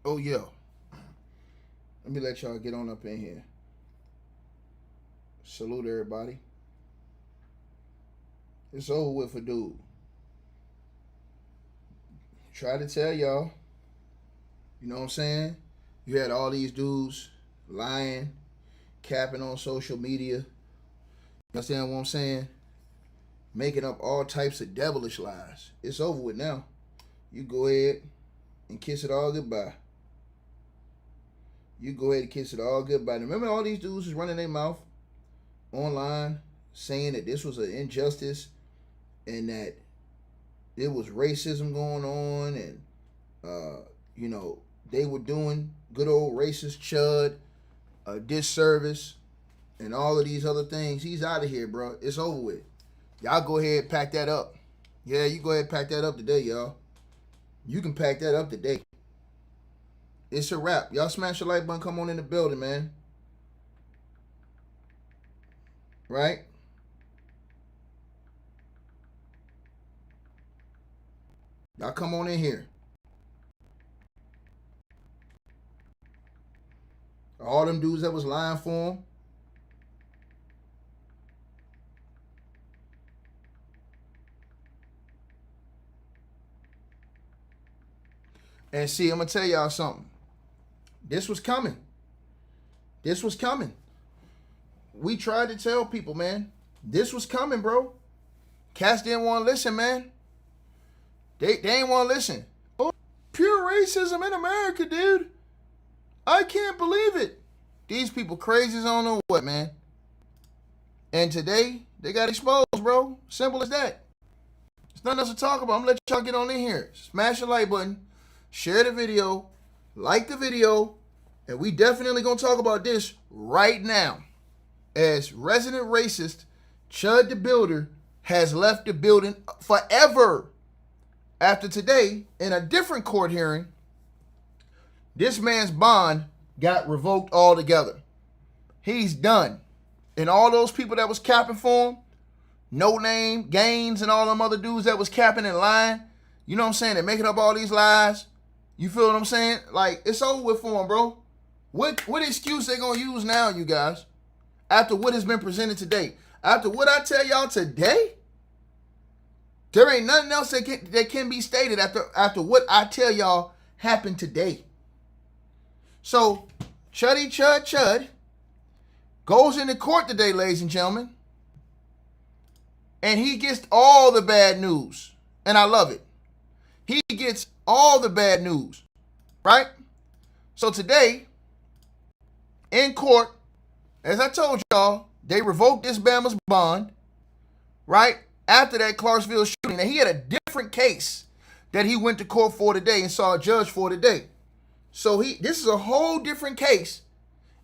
Oh, yeah. Let me let y'all get on up in here. Salute everybody. It's over with for dude. Try to tell y'all. You know what I'm saying? You had all these dudes lying, capping on social media. You understand what I'm saying? Making up all types of devilish lies. It's over with now. You go ahead and kiss it all goodbye. You go ahead and kiss it all goodbye. Remember all these dudes was running their mouth online saying that this was an injustice and that there was racism going on and, you know, they were doing good old racist Chud a disservice and all of these other things. He's out of here, bro. It's over with. Y'all go ahead and pack that up. Yeah, you go ahead and pack that up today, y'all. You can pack that up today. It's a wrap. Y'all smash the like button. Come on in the building, man. Right? Y'all come on in here. All them dudes that was lying for him. And see, I'm going to tell y'all something. This was coming. This was coming. We tried to tell people, man. This was coming, bro. Cats didn't want to listen, man. They ain't want to listen. Oh, pure racism in America, dude. I can't believe it. These people crazy as I don't know what, man. And today, they got exposed, bro. Simple as that. There's nothing else to talk about. I'm going to let y'all get on in here. Smash the like button. Share the video. Like the video. And we definitely going to talk about this right now. As resident racist Chud the Builder has left the building forever. After today, in a different court hearing, this man's bond got revoked altogether. He's done. And all those people that was capping for him, No Name, Gaines, and all them other dudes that was capping and lying, you know what I'm saying, they're making up all these lies. You feel what I'm saying? Like, it's over with for him, bro. What excuse they gonna use now, you guys? After what has been presented today. After what I tell y'all today, there ain't nothing else that can be stated after what I tell y'all happened today. So, Chud goes into court today, ladies and gentlemen. And he gets all the bad news. And I love it. He gets all the bad news. Right? So today, in court, as I told y'all, they revoked this Bama's bond. Right? After that Clarksville shooting. Now, he had a different case that he went to court for today and saw a judge for today. So this is a whole different case.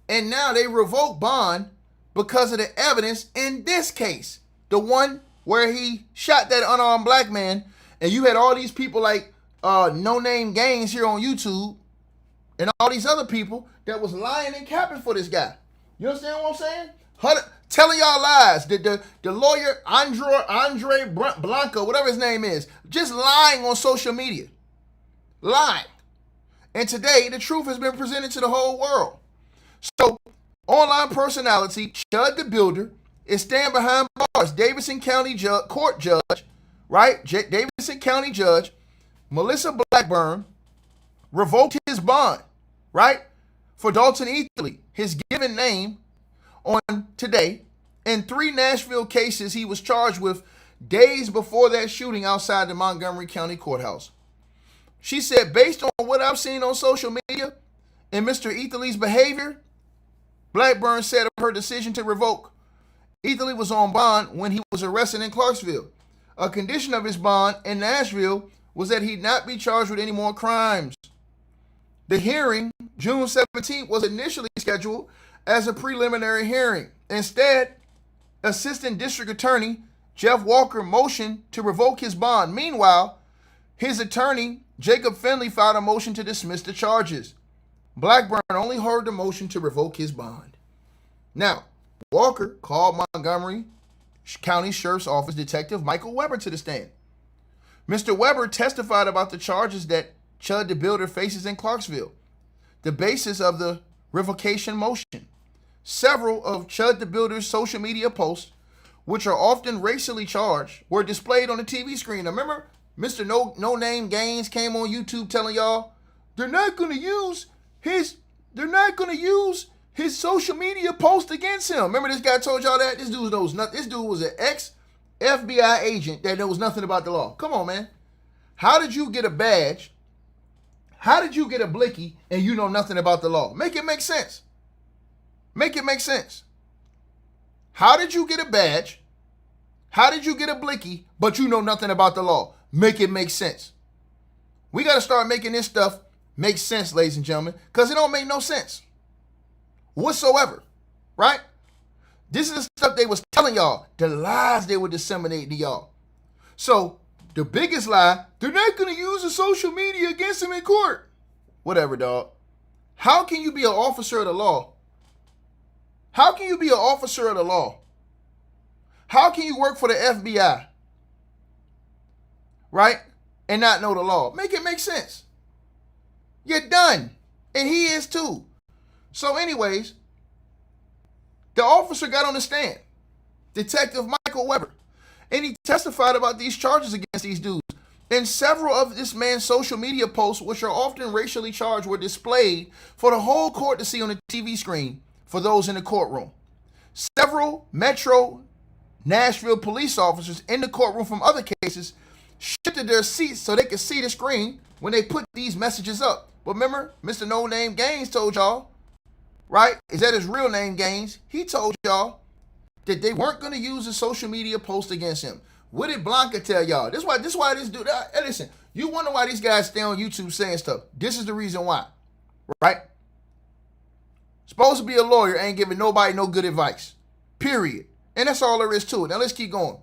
And now they revoke bond because of the evidence in this case. The one where he shot that unarmed black man. And you had all these people like No Name Gaines here on YouTube. And all these other people that was lying and capping for this guy. You understand what I'm saying? Telling y'all lies. The lawyer, Andre Blanco, whatever his name is, just lying on social media. Lying. And today, the truth has been presented to the whole world. So, online personality, Chud the Builder, is staying behind bars. Davidson County court judge, right? Davidson County judge, Melissa Blackburn, revoked his bond, right? For Dalton Eatherly, his given name, on today. In 3 Nashville cases he was charged with days before that shooting outside the Montgomery County Courthouse. She said, based on what I've seen on social media and Mr. Eatherly's behavior, Blackburn said of her decision to revoke. Eatherly was on bond when he was arrested in Clarksville. A condition of his bond in Nashville was that he not be charged with any more crimes. The hearing, June 17th, was initially scheduled as a preliminary hearing. Instead, Assistant District Attorney Jeff Walker motioned to revoke his bond. Meanwhile, his attorney, Jacob Finley, filed a motion to dismiss the charges. Blackburn only heard the motion to revoke his bond. Now, Walker called Montgomery County Sheriff's Office Detective Michael Weber to the stand. Mr. Weber testified about the charges that Chud the Builder faces in Clarksville the basis of the revocation motion. Several of Chud the Builder's social media posts, which are often racially charged, were displayed on the TV screen. Now remember, Mr. No Name Gaines came on YouTube telling y'all they're not going to use his social media post against him. Remember this guy told y'all that? This dude knows nothing. This dude was an ex-FBI agent that knows nothing about the law. Come on, man. How did you get a badge? How did you get a blicky and you know nothing about the law? Make it make sense. Make it make sense. How did you get a badge? How did you get a blicky, but you know nothing about the law? Make it make sense. We got to start making this stuff make sense, ladies and gentlemen, because it don't make no sense whatsoever, right? This is the stuff they was telling y'all, the lies they were disseminating to y'all. So the biggest lie, they're not going to use the social media against him in court. Whatever, dog. How can you be an officer of the law? How can you be an officer of the law? How can you work for the FBI, right, and not know the law? Make it make sense. You're done. And he is too. So anyways, the officer got on the stand, Detective Michael Weber, and he testified about these charges against these dudes. And several of this man's social media posts, which are often racially charged, were displayed for the whole court to see on the TV screen for those in the courtroom. Several Metro Nashville police officers in the courtroom from other cases shifted their seats so they could see the screen when they put these messages up. But remember, Mr. No Name Gaines told y'all, right? Is that his real name, Gaines? He told y'all that they weren't going to use a social media post against him. What did Blanca tell y'all? This is why this dude, hey, listen, you wonder why these guys stay on YouTube saying stuff. This is the reason why, right? Supposed to be a lawyer, ain't giving nobody no good advice, period. And that's all there is to it. Now let's keep going.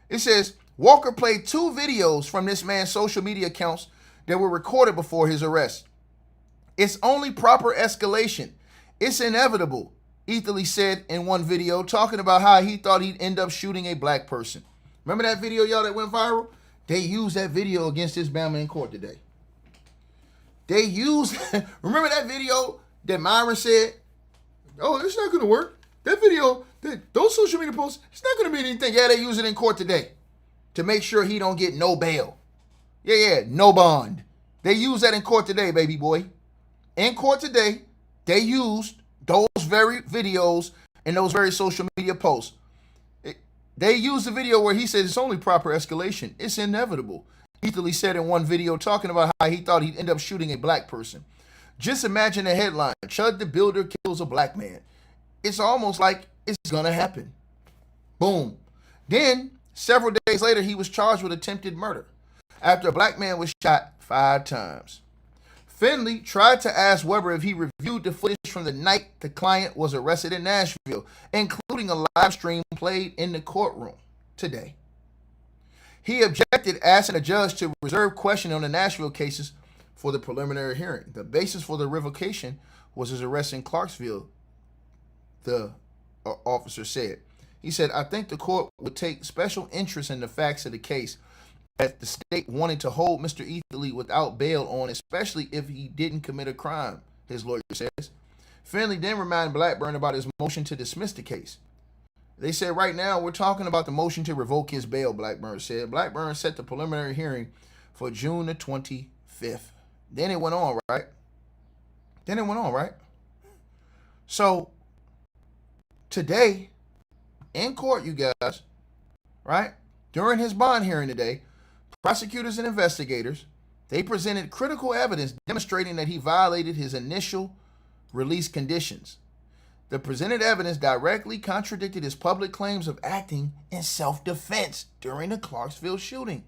It says, Walker played 2 videos from this man's social media accounts that were recorded before his arrest. It's only proper escalation. It's inevitable, Eatherly said in one video, talking about how he thought he'd end up shooting a black person. Remember that video, y'all, that went viral? They used that video against this Bama in court today. They used, remember that video that Myron said, oh, it's not going to work. That video, those social media posts, it's not going to be anything. Yeah, they use it in court today to make sure he don't get no bail. Yeah, no bond. They use that in court today, baby boy. In court today, they used those very videos and those very social media posts. They used the video where he says it's only proper escalation. It's inevitable. Eatherly said in one video talking about how he thought he'd end up shooting a black person. Just imagine the headline, Chud the Builder kills a black man. It's almost like it's going to happen. Boom. Then, several days later, he was charged with attempted murder after a black man was shot 5 times. Finley tried to ask Weber if he reviewed the footage from the night the client was arrested in Nashville, including a live stream played in the courtroom today. He objected, asking a judge to reserve questioning on the Nashville cases for the preliminary hearing. The basis for the revocation was his arrest in Clarksville, the officer said. He said, I think the court would take special interest in the facts of the case, as the state wanted to hold Mr. Eatherly without bail on, especially if he didn't commit a crime, his lawyer says. Finley then reminded Blackburn about his motion to dismiss the case. They said, right now, we're talking about the motion to revoke his bail, Blackburn said. Blackburn set the preliminary hearing for June the 25th. Then it went on, right? So, today, in court, you guys, right? During his bond hearing today, prosecutors and investigators, they presented critical evidence demonstrating that he violated his initial release conditions. The presented evidence directly contradicted his public claims of acting in self-defense during the Clarksville shooting.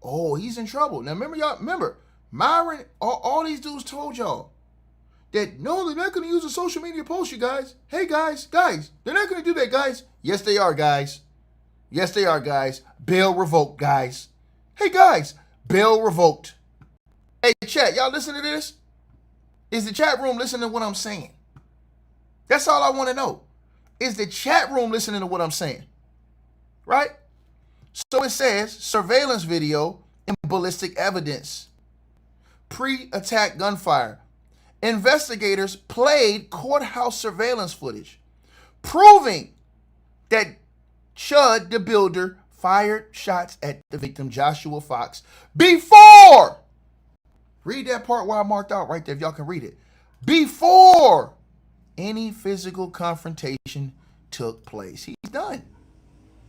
Oh, he's in trouble. Now, remember, Myron, all these dudes told y'all that, no, they're not going to use a social media post, you guys. Hey, guys, they're not going to do that, guys. Yes, they are, guys. Bail revoked, guys. Hey, guys, bail revoked. Hey, chat, y'all listen to this? Is the chat room listening to what I'm saying? That's all I want to know. Is the chat room listening to what I'm saying? Right? So it says, surveillance video and ballistic evidence. Pre-attack gunfire. investigators played courthouse surveillance footage, proving that Chud the Builder fired shots at the victim, Joshua Fox, before, read that part where I marked out right there if y'all can read it, before any physical confrontation took place. He's done.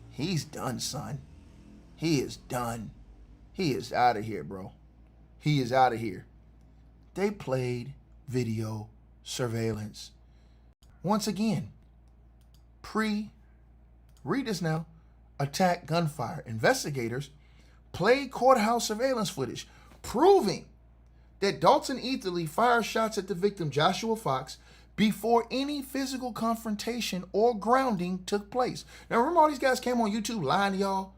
He's done, son. He is done. He is out of here, bro. He is out of here. They played video surveillance. Once again, read this now, attack gunfire. Investigators played courthouse surveillance footage, proving that Dalton Eatherly fired shots at the victim, Joshua Fox, before any physical confrontation or grounding took place. Now, remember all these guys came on YouTube lying to y'all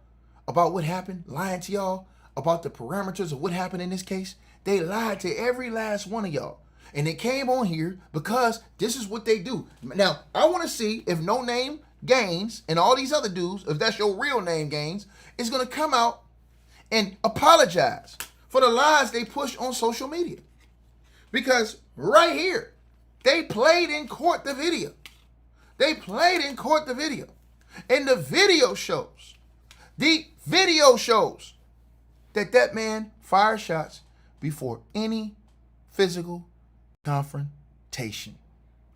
about what happened, lying to y'all about the parameters of what happened in this case? They lied to every last one of y'all. And they came on here because this is what they do. Now, I want to see if No Name Gaines and all these other dudes, if that's your real name, Gaines, is going to come out and apologize for the lies they push on social media. Because right here, they played in court the video. They played in court the video. And the video shows that man fired shots before any physical confrontation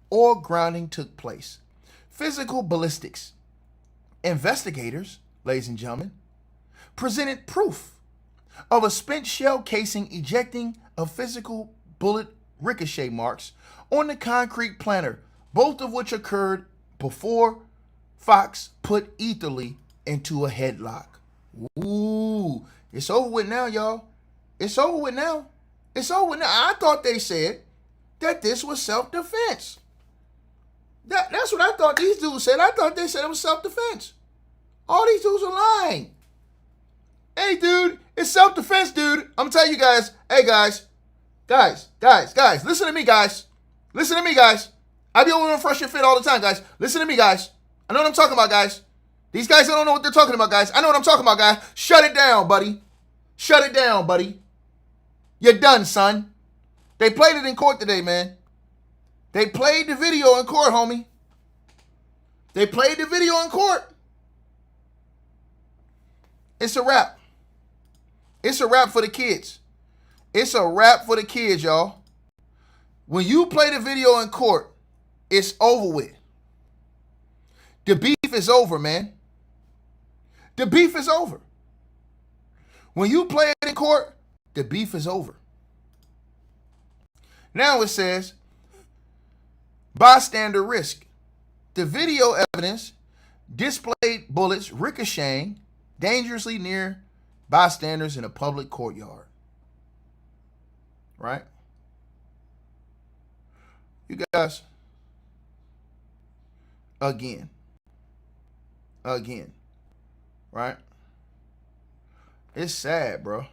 or grounding took place. Physical ballistics. Investigators, ladies and gentlemen, presented proof of a spent shell casing ejecting of physical bullet ricochet marks on the concrete planter, both of which occurred before Fox put Eatherly into a headlock. Ooh, it's over with now, y'all. It's over with now. It's over with now. I thought they said that this was self-defense. That's what I thought these dudes said. I thought they said it was self-defense. All these dudes are lying. Hey, dude, it's self-defense, dude. I'm telling you guys. Hey, guys, listen to me, guys. Listen to me, guys. I be over on Fresh and Fit all the time, guys. Listen to me, guys. I know what I'm talking about, guys. These guys don't know what they're talking about, guys. I know what I'm talking about, guys. Shut it down, buddy. Shut it down, buddy. You're done, son. They played it in court today, man. They played the video in court, homie. They played the video in court. It's a wrap. It's a wrap for the kids. It's a wrap for the kids, y'all. When you play the video in court, it's over with. The beef is over, man. The beef is over. When you play it in court, the beef is over. Now it says, bystander risk. The video evidence displayed bullets ricocheting dangerously near bystanders in a public courtyard. Right? You guys, again, right? It's sad, bro.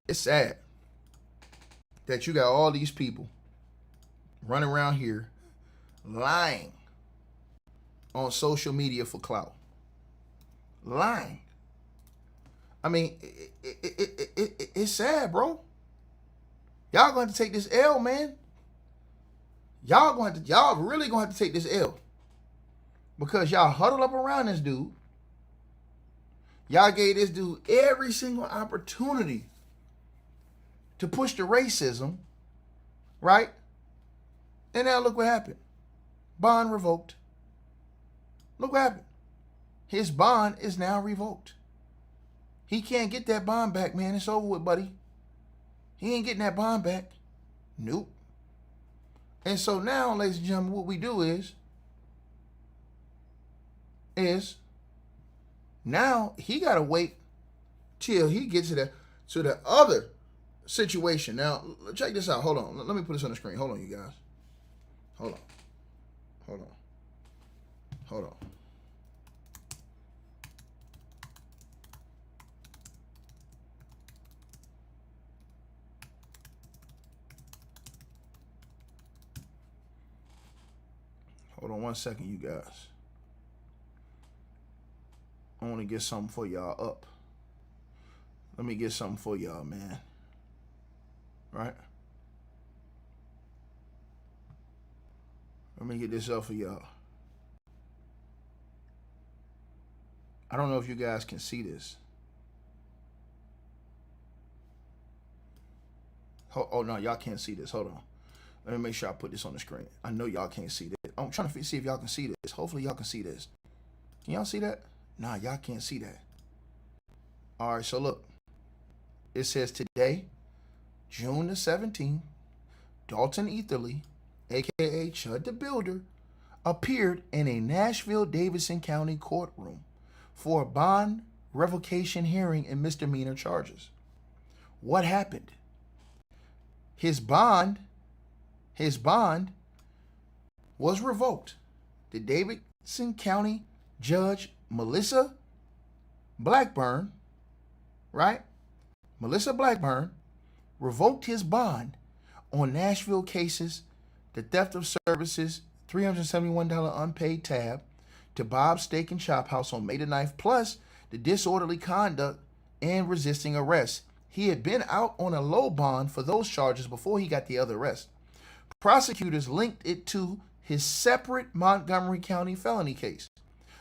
It's sad that you got all these people running around here lying on social media for clout. Lying. I mean, it's sad, bro. Y'all going to take this L, man. Y'all really going to have to take this L. Because y'all huddled up around this dude. Y'all gave this dude every single opportunity to push the racism, right? And now look what happened. Bond revoked. Look what happened. His bond is now revoked. He can't get that bond back, man. It's over with, buddy. He ain't getting that bond back. Nope. And so now, ladies and gentlemen, what we do is now he got to wait till he gets to the other situation. Now, check this out. Hold on. Let me put this on the screen. Hold on, you guys. Hold on. Hold on 1 second, you guys. I want to get something for y'all up. Let me get something for y'all, man. right? Let me get this up for y'all. I don't know if you guys can see this. Oh, no, y'all can't see this. Hold on. Let me make sure I put this on the screen. I know y'all can't see this. I'm trying to see if y'all can see this. Hopefully y'all can see this. Can y'all see that? Nah, y'all can't see that. All right, so look. It says today, June the 17th, Dalton Eatherly, a.k.a. Chud the Builder, appeared in a Nashville, Davidson County courtroom for a bond revocation hearing and misdemeanor charges. What happened? His bond was revoked. The Davidson County Judge Melissa Blackburn, right? Melissa Blackburn revoked his bond on Nashville cases, the theft of services, $371 unpaid tab to Bob's Steak and Chop House on May the 9th, plus the disorderly conduct and resisting arrest. He had been out on a low bond for those charges before he got the other arrest. Prosecutors linked it to his separate Montgomery County felony case,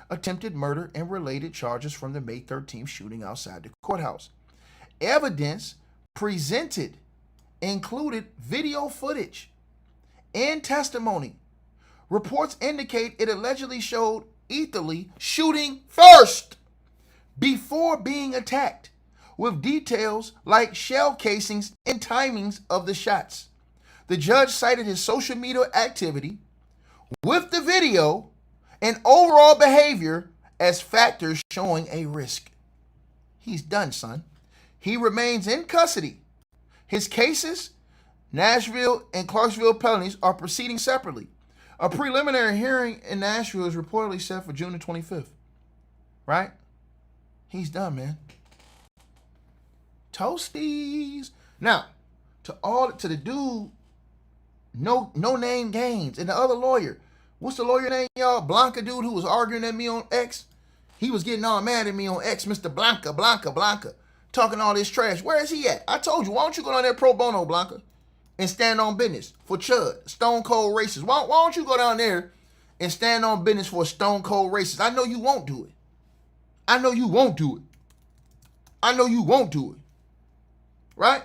attempted murder and related charges from the May 13th shooting outside the courthouse. Evidence presented included video footage and testimony. Reports indicate it allegedly showed Eatherly shooting first before being attacked, with details like shell casings and timings of the shots. The judge cited his social media activity with the video and overall behavior as factors showing a risk. He's done, son. He remains in custody. His cases, Nashville and Clarksville felonies, are proceeding separately. A preliminary hearing in Nashville is reportedly set for June the 25th. Right? He's done, man. Toasties. Now, to the dude, no name Gaines, and the other lawyer. What's the lawyer name, y'all? Blanca dude who was arguing at me on X. He was getting all mad at me on X, Mr. Blanca. Talking all this trash. Where is he at? I told you, why don't you go down there pro bono, Blanca, and stand on business for Chud, stone cold racist? Why don't you go down there and stand on business for a stone cold racist? I know you won't do it. I know you won't do it. Right?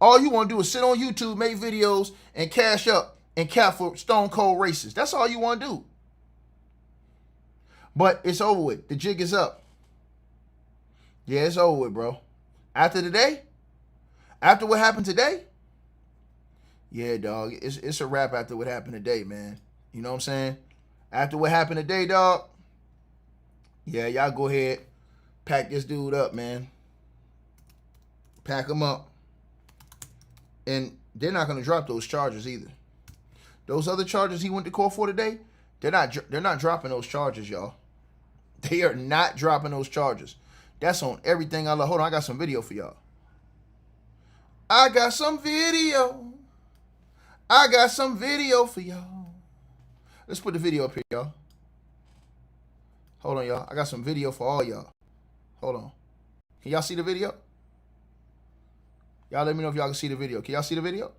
All you want to do is sit on YouTube, make videos, and cash up and cap for stone cold racists. That's all you want to do. But it's over with. The jig is up. Yeah, it's over with, bro. After today, after what happened today, yeah, dog, it's a wrap after what happened today, man. You know what I'm saying? After what happened today, dog, yeah, y'all go ahead, pack this dude up, man. Pack him up. And they're not going to drop those charges either. Those other charges he went to court for today, they're not dropping those charges, y'all. They are not dropping those charges. That's on everything I love. Hold on, I got some video for y'all. I got some video for y'all. Let's put the video up here, y'all. Hold on, y'all. I got some video for all y'all. Hold on. Can y'all see the video? Y'all let me know if y'all can see the video. Can y'all see the video?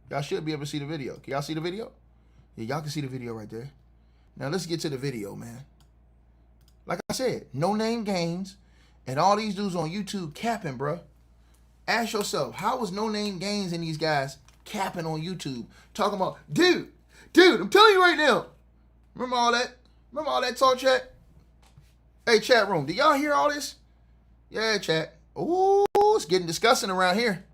Y'all should be able to see the video. Can y'all see the video? Yeah, y'all can see the video right there. Now let's get to the video, man. Like I said, no name Gaines and all these dudes on YouTube capping, bro. Ask yourself, how was no name Gaines and these guys capping on YouTube? Talking about, dude, I'm telling you right now. Remember all that? Remember all that talk, chat? Hey, chat room, do y'all hear all this? Yeah, chat. Ooh, it's getting disgusting around here.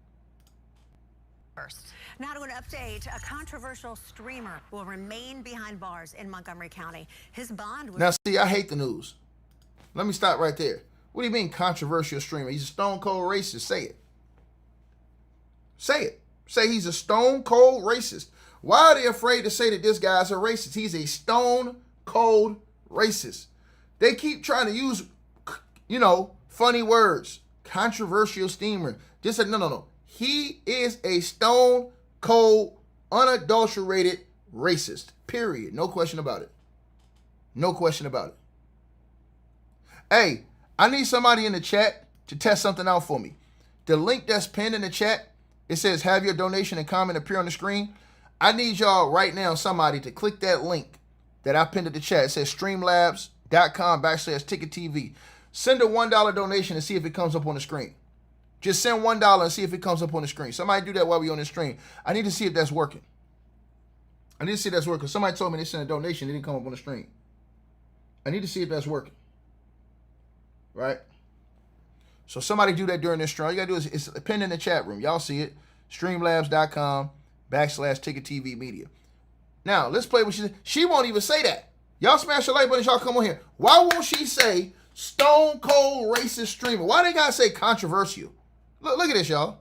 Now to an update. A controversial streamer will remain behind bars in Montgomery County. His bond was... Now, see, I hate the news. Let me stop right there. What do you mean controversial streamer? He's a stone cold racist. Say it. Say it. Say he's a stone cold racist. Why are they afraid to say that this guy's a racist? He's a stone cold racist. They keep trying to use, funny words. Controversial streamer. Just said, no. He is a stone cold, unadulterated racist. Period. No question about it. No question about it. Hey, I need somebody in the chat to test something out for me. The link that's pinned in the chat It says have your donation and comment appear on the screen. I need y'all right now, somebody, to click that link that I pinned at the chat. It says streamlabs.com/ticket TV. Send a $1 donation and see if it comes up on the screen. Just send $1 and see if it comes up on the screen. Somebody do that while we're on the stream. I need to see if that's working. I need to see if that's working. Somebody told me they sent a donation. It didn't come up on the screen. I need to see if that's working. Right? So somebody do that during this stream. All you got to do is it's pinned in the chat room. Y'all see it. Streamlabs.com/ticket TV media. Now, let's play what she said. She won't even say that. Y'all smash the like button. Y'all come on here. Why won't she say stone cold racist streamer? Why they got to say controversial? Look at this, y'all.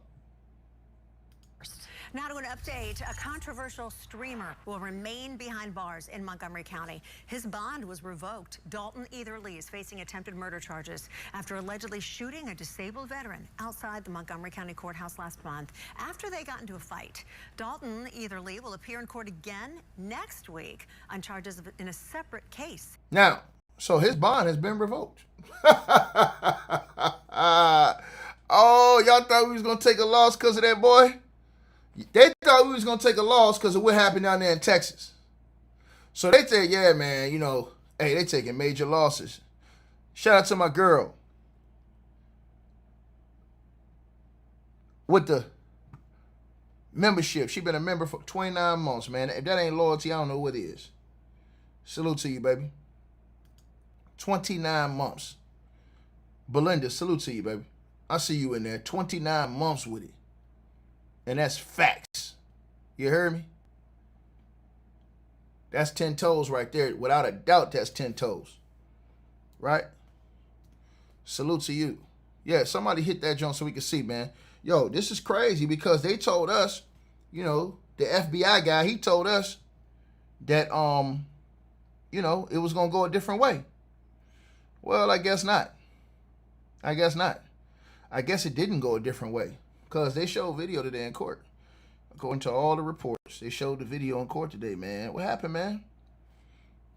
Now to an update, a controversial streamer will remain behind bars in Montgomery County. His bond was revoked. Dalton Eatherly is facing attempted murder charges after allegedly shooting a disabled veteran outside the Montgomery County Courthouse last month after they got into a fight. Dalton Eatherly will appear in court again next week on charges in a separate case. Now, so his bond has been revoked. Oh, y'all thought we was going to take a loss because of that boy? They thought we was going to take a loss because of what happened down there in Texas. So they said, yeah, man, you know, hey, they taking major losses. Shout out to my girl with the membership. She been a member for 29 months, man. If that ain't loyalty, I don't know what is. Salute to you, baby. 29 months. Belinda, salute to you, baby. I see you in there. 29 months with it. And that's facts. You heard me? That's 10 toes right there. Without a doubt, that's 10 toes. Right? Salute to you. Yeah, somebody hit that jump so we can see, man. Yo, this is crazy because they told us, you know, the FBI guy, he told us that, you know, it was going to go a different way. Well, I guess not. I guess not. I guess it didn't go a different way. Because they showed video today in court. According to all the reports, they showed the video in court today, man. What happened, man?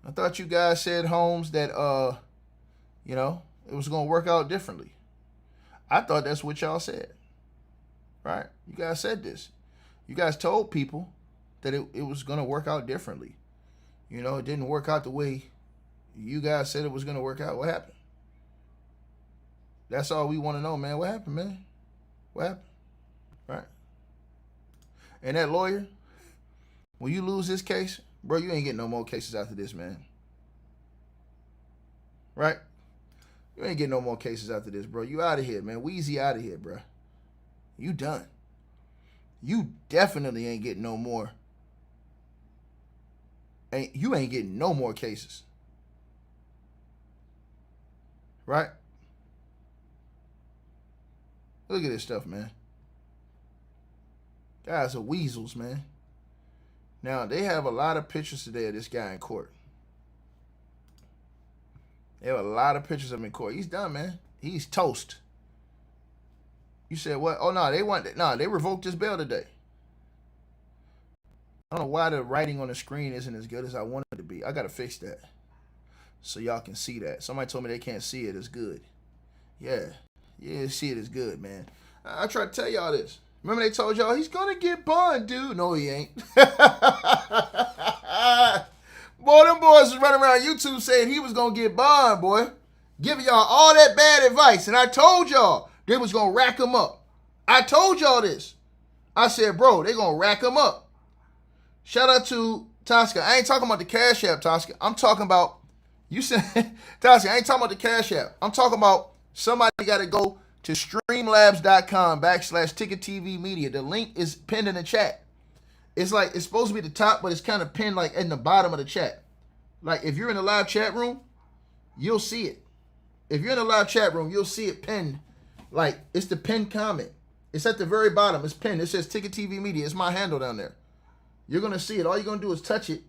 I thought you guys said, Holmes, that, you know, it was going to work out differently. I thought that's what y'all said. Right? You guys said this. You guys told people that it was going to work out differently. You know, it didn't work out the way you guys said it was going to work out. What happened? That's all we want to know, man. What happened, man? What happened? Right? And that lawyer, when you lose this case, bro, you ain't getting no more cases after this, man. Right? You ain't getting no more cases after this, bro. You out of here, man. Weezy out of here, bro. You done. You definitely ain't getting no more. You ain't getting no more cases. Right? Look at this stuff, man. Guys are weasels, man. Now, they have a lot of pictures today of this guy in court. They have a lot of pictures of him in court. He's done, man. He's toast. You said what? Oh, no, they revoked his bail today. I don't know why the writing on the screen isn't as good as I want it to be. I got to fix that so y'all can see that. Somebody told me they can't see it as good. Yeah, see it as good, man. I tried to tell y'all this. Remember they told y'all he's going to get bond, dude. No, he ain't. Boy, them boys was running around YouTube saying he was going to get bond, boy. Giving y'all all that bad advice. And I told y'all they was going to rack him up. I told y'all this. I said, bro, they going to rack him up. Shout out to Tosca. I ain't talking about the Cash App, Tosca. I'm talking about, you said, Tosca, I ain't talking about the Cash App. I'm talking about somebody got to go to streamlabs.com/ticket TV media. The link is pinned in the chat. It's like, it's supposed to be at the top, but it's kind of pinned like in the bottom of the chat. Like if you're in the live chat room, you'll see it. If you're in the live chat room, you'll see it pinned. Like it's the pinned comment. It's at the very bottom. It's pinned. It says Ticket TV Media. It's my handle down there. You're going to see it. All you're going to do is touch it.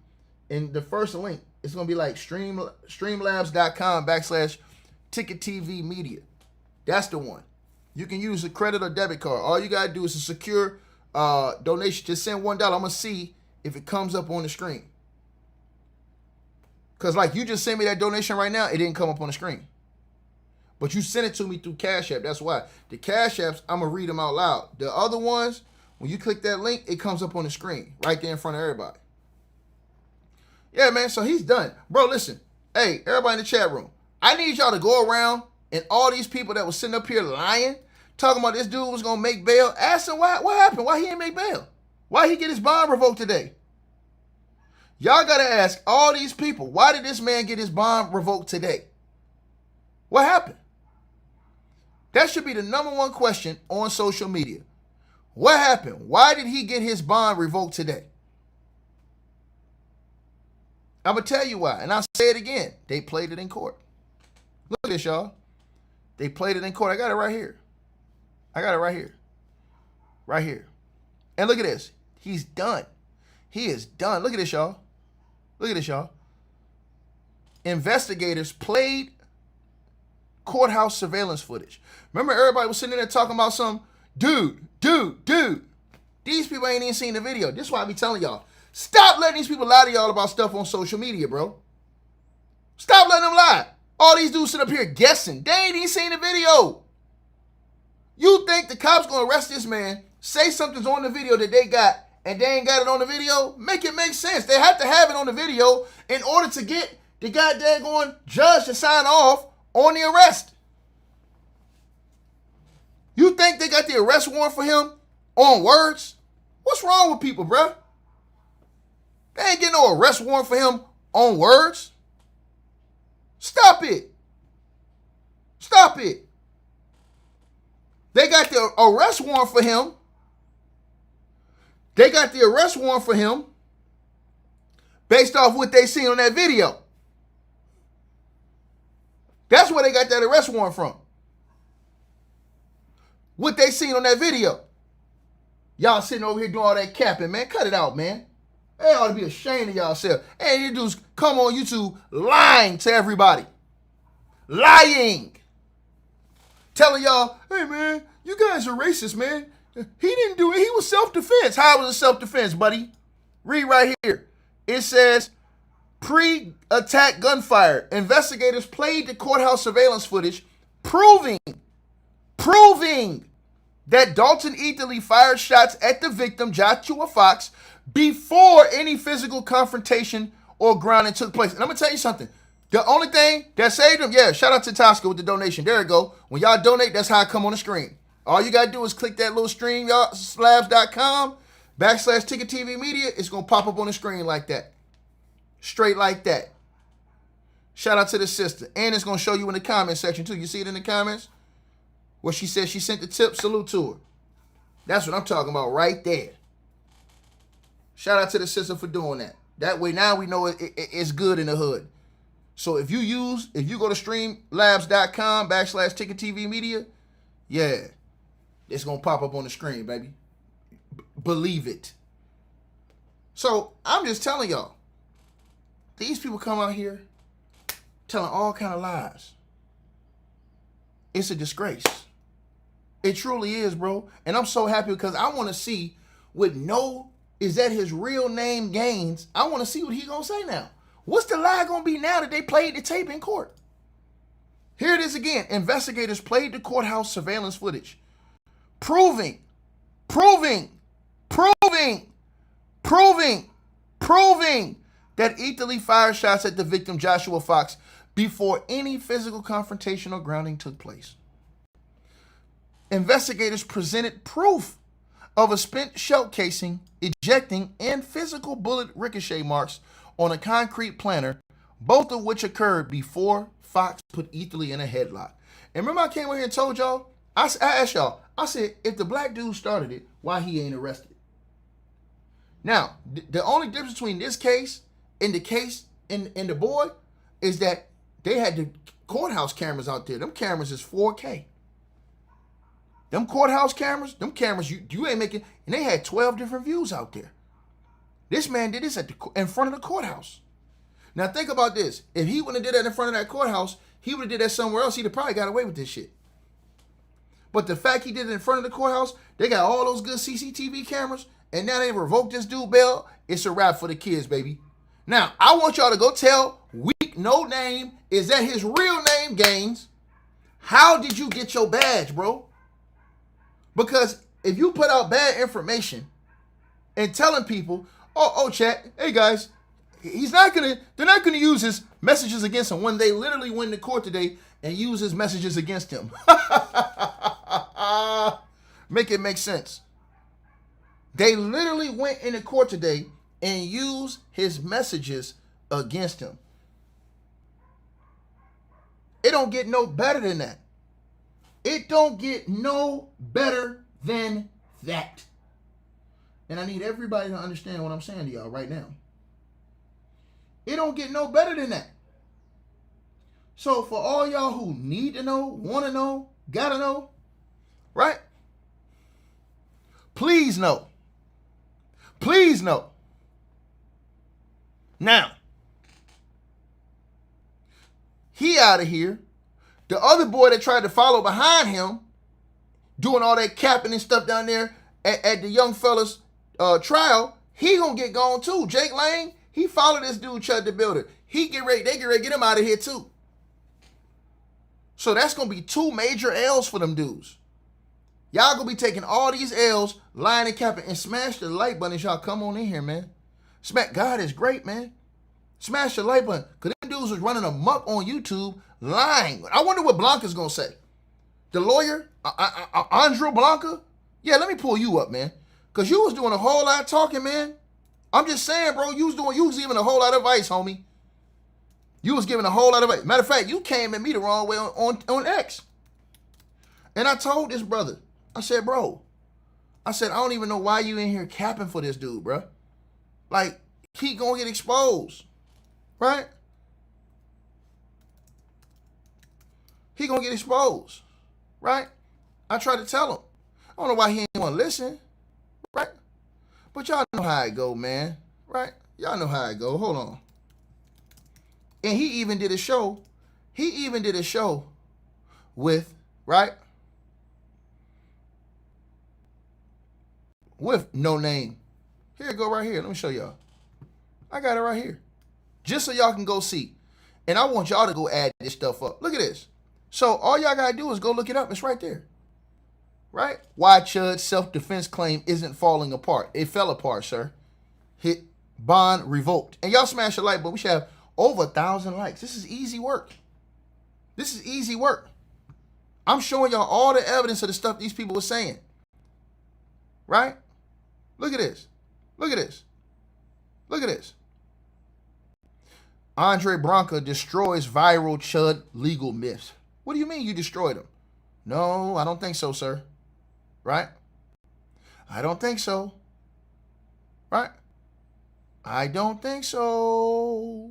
And the first link, it's going to be like streamlabs.com/ticket TV media. That's the one. You can use a credit or debit card. All you got to do is a secure donation. Just send $1. I'm going to see if it comes up on the screen. Because like you just sent me that donation right now, it didn't come up on the screen. But you sent it to me through Cash App. That's why. The Cash Apps, I'm going to read them out loud. The other ones, When you click that link, it comes up on the screen right there in front of everybody. Yeah, man, so he's done. Bro, listen. Hey, everybody in the chat room, I need y'all to go around and all these people that was sitting up here lying, talking about this dude was going to make bail, ask him what happened, why he didn't make bail, why he get his bond revoked today. Y'all got to ask all these people, why did this man get his bond revoked today? What happened? That should be the #1 question on social media. What happened? Why did he get his bond revoked today? I'm going to tell you why, and I'll say it again. They played it in court. Look at this, y'all. They played it in court. I got it right here. I got it right here. Right here. And look at this. He's done. He is done. Look at this, y'all. Look at this, y'all. Investigators played courthouse surveillance footage. Remember everybody was sitting there talking about some dude. These people ain't even seen the video. This is why I be telling y'all. Stop letting these people lie to y'all about stuff on social media, bro. Stop letting them lie. All these dudes sit up here guessing. They ain't even seen the video. You think the cops gonna arrest this man, say something's on the video that they got, and they ain't got it on the video? Make it make sense. They have to have it on the video in order to get the goddamn going judge to sign off on the arrest. You think they got the arrest warrant for him on words? What's wrong with people, bro? They ain't getting no arrest warrant for him on words. Stop it. Stop it. They got the arrest warrant for him. They got the arrest warrant for him based off what they seen on that video. That's where they got that arrest warrant from. What they seen on that video. Y'all sitting over here doing all that capping, man. Cut it out, man. They ought to be ashamed of y'allself. Hey, you dudes come on YouTube lying to everybody. Lying. Telling y'all, hey, man, you guys are racist, man. He didn't do it. He was self-defense. How was it self-defense, buddy? Read right here. It says, pre-attack gunfire. Investigators played the courthouse surveillance footage, proving that Dalton Eatherly fired shots at the victim, Joshua Fox, before any physical confrontation or grounding took place. And I'm going to tell you something. The only thing that saved him, yeah, shout out to Tosca with the donation. There you go. When y'all donate, that's how I come on the screen. All you got to do is click that little stream, y'all, slabs.com/Ticket TV Media. It's going to pop up on the screen like that. Straight like that. Shout out to the sister. And it's going to show you in the comment section, too. You see it in the comments? Where she said she sent the tip. Salute to her. That's what I'm talking about right there. Shout out to the sister for doing that. That way now we know it's good in the hood. So if you go to streamlabs.com/Ticket TV Media, yeah, it's going to pop up on the screen, baby. Believe it. So I'm just telling y'all, these people come out here telling all kind of lies. It's a disgrace. It truly is, bro. And I'm so happy because I want to see is that his real name Gaines? I want to see what he going to say now. What's the lie going to be now that they played the tape in court? Here it is again. Investigators played the courthouse surveillance footage, proving that Eatherly fired shots at the victim, Joshua Fox, before any physical confrontation or grounding took place. Investigators presented proof of a spent shell casing, ejecting, and physical bullet ricochet marks on a concrete planter, both of which occurred before Fox put Eatherly in a headlock. And remember I came over here and told y'all, I asked y'all, I said, if the black dude started it, why he ain't arrested? Now, the only difference between this case and the case in the boy is that they had the courthouse cameras out there. Them cameras is 4K. Them courthouse cameras, you ain't making, and they had 12 different views out there. This man did this in front of the courthouse. Now think about this. If he wouldn't have did that in front of that courthouse, he would have did that somewhere else. He'd have probably got away with this shit. But the fact he did it in front of the courthouse, they got all those good CCTV cameras, and now they revoked this dude bail. It's a wrap for the kids, baby. Now, I want y'all to go tell Weak No Name, is that his real name, Gaines? How did you get your badge, bro? Because if you put out bad information and telling people, oh, chat, hey guys, they're not gonna use his messages against him when they literally went to court today and use his messages against him. Make it make sense. They literally went into court today and used his messages against him. It don't get no better than that. It don't get no better than that. And I need everybody to understand what I'm saying to y'all right now. It don't get no better than that. So for all y'all who need to know, want to know, gotta know, right? Please know. Please know. Now, he out of here. The other boy that tried to follow behind him, doing all that capping and stuff down there at the young fella's trial, he gonna get gone too. Jake Lane, he followed this dude, Chud the Builder. They get ready to get him out of here too. So that's gonna be 2 major L's for them dudes. Y'all gonna be taking all these L's, lying and capping, and smash the like button as y'all come on in here, man. God is great, man. Smash the like button. Because them dudes was running amok on YouTube, lying. I wonder what Blanca's gonna say. The lawyer, Andrew Blanca? Yeah, let me pull you up, man. Because you was doing a whole lot of talking, man. I'm just saying, bro, you was giving a whole lot of advice, homie. You was giving a whole lot of advice. Matter of fact, you came at me the wrong way on X. And I told this brother, I said, bro, I don't even know why you in here capping for this dude, bro. Like, he gonna get exposed, right? He gonna get exposed, right? I tried to tell him. I don't know why he ain't want to listen, right? But y'all know how it go, man, right? Y'all know how it go. Hold on. And he even did a show. He even did a show with, right? With no name. Here it go right here. Let me show y'all. I got it right here. Just so y'all can go see. And I want y'all to go add this stuff up. Look at this. So all y'all got to do is go look it up. It's right there. Right? Why Chud's self-defense claim isn't falling apart. It fell apart, sir. Hit bond revoked. And y'all smash the like button. We should have over 1,000 likes. This is easy work. This is easy work. I'm showing y'all all the evidence of the stuff these people were saying. Right? Look at this. Look at this. Look at this. Andre Bronca destroys viral Chud legal myths. What do you mean you destroyed them? No, I don't think so, sir. Right? I don't think so. Right? I don't think so.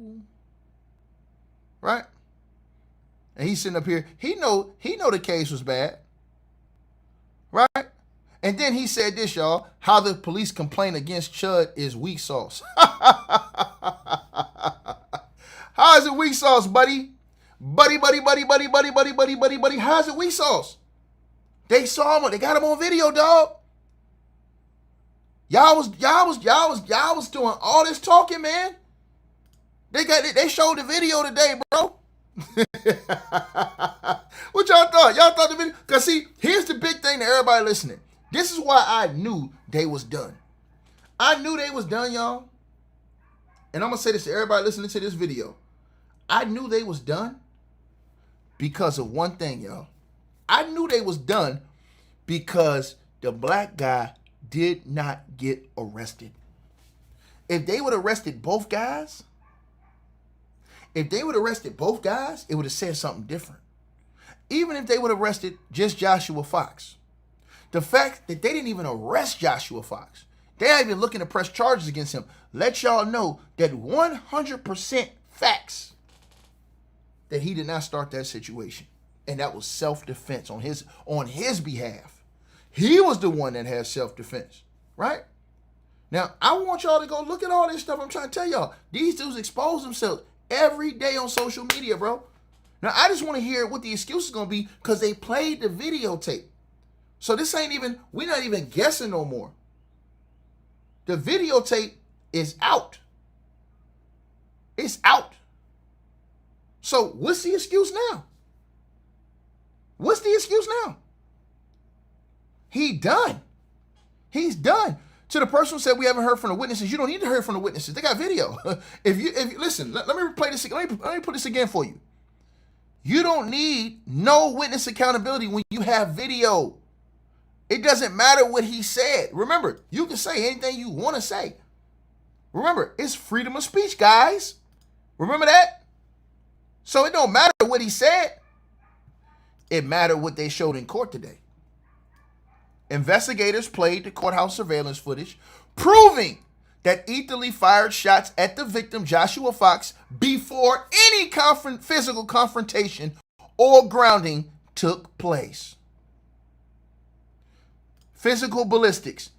Right? And he's sitting up here. He know the case was bad. Right? And then he said this, y'all. How the police complaint against Chud is weak sauce. How is it weak sauce, buddy? Buddy. How is it weak sauce? They saw him. They got him on video, dog. Y'all was doing all this talking, man. They showed the video today, bro. What y'all thought? Y'all thought the video? Because see, here's the big thing to everybody listening. This is why I knew they was done. I knew they was done, y'all. And I'm going to say this to everybody listening to this video. I knew they was done because of one thing, y'all. I knew they was done because the black guy did not get arrested. If they would have arrested both guys, it would have said something different. Even if they would have arrested just Joshua Fox. The fact that they didn't even arrest Joshua Fox, they ain't even looking to press charges against him, let y'all know that 100% facts that he did not start that situation. And that was self-defense on his behalf. He was the one that had self-defense, right? Now, I want y'all to go look at all this stuff I'm trying to tell y'all. These dudes expose themselves every day on social media, bro. Now, I just want to hear what the excuse is going to be because they played the videotape. So this ain't even, we're not even guessing no more. The videotape is out. It's out. So what's the excuse now? What's the excuse now? He done. He's done. To the person who said we haven't heard from the witnesses, you don't need to hear from the witnesses. They got video. if you listen, let me replay this. Let me put this again for you. You don't need no witness accountability when you have video. It doesn't matter what he said. Remember, you can say anything you want to say. Remember, it's freedom of speech, guys. Remember that? So it don't matter what he said. It mattered what they showed in court today. Investigators played the courthouse surveillance footage, proving that Eatherly fired shots at the victim, Joshua Fox, before any physical confrontation or grounding took place. Physical ballistics.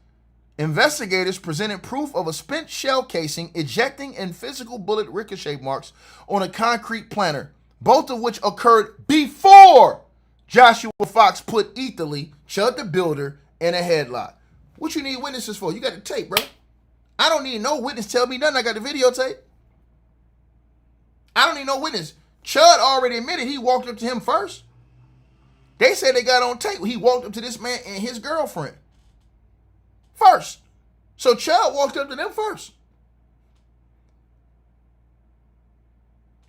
Investigators presented proof of a spent shell casing ejecting and physical bullet ricochet marks on a concrete planter, both of which occurred before Joshua Fox put Eatherly, Chud the Builder, in a headlock. What you need witnesses for? You got the tape, bro. I don't need no witness tell me nothing. I got the videotape. I don't need no witness. Chud already admitted he walked up to him first. They said they got on tape. He walked up to this man and his girlfriend first. So Chud walked up to them first.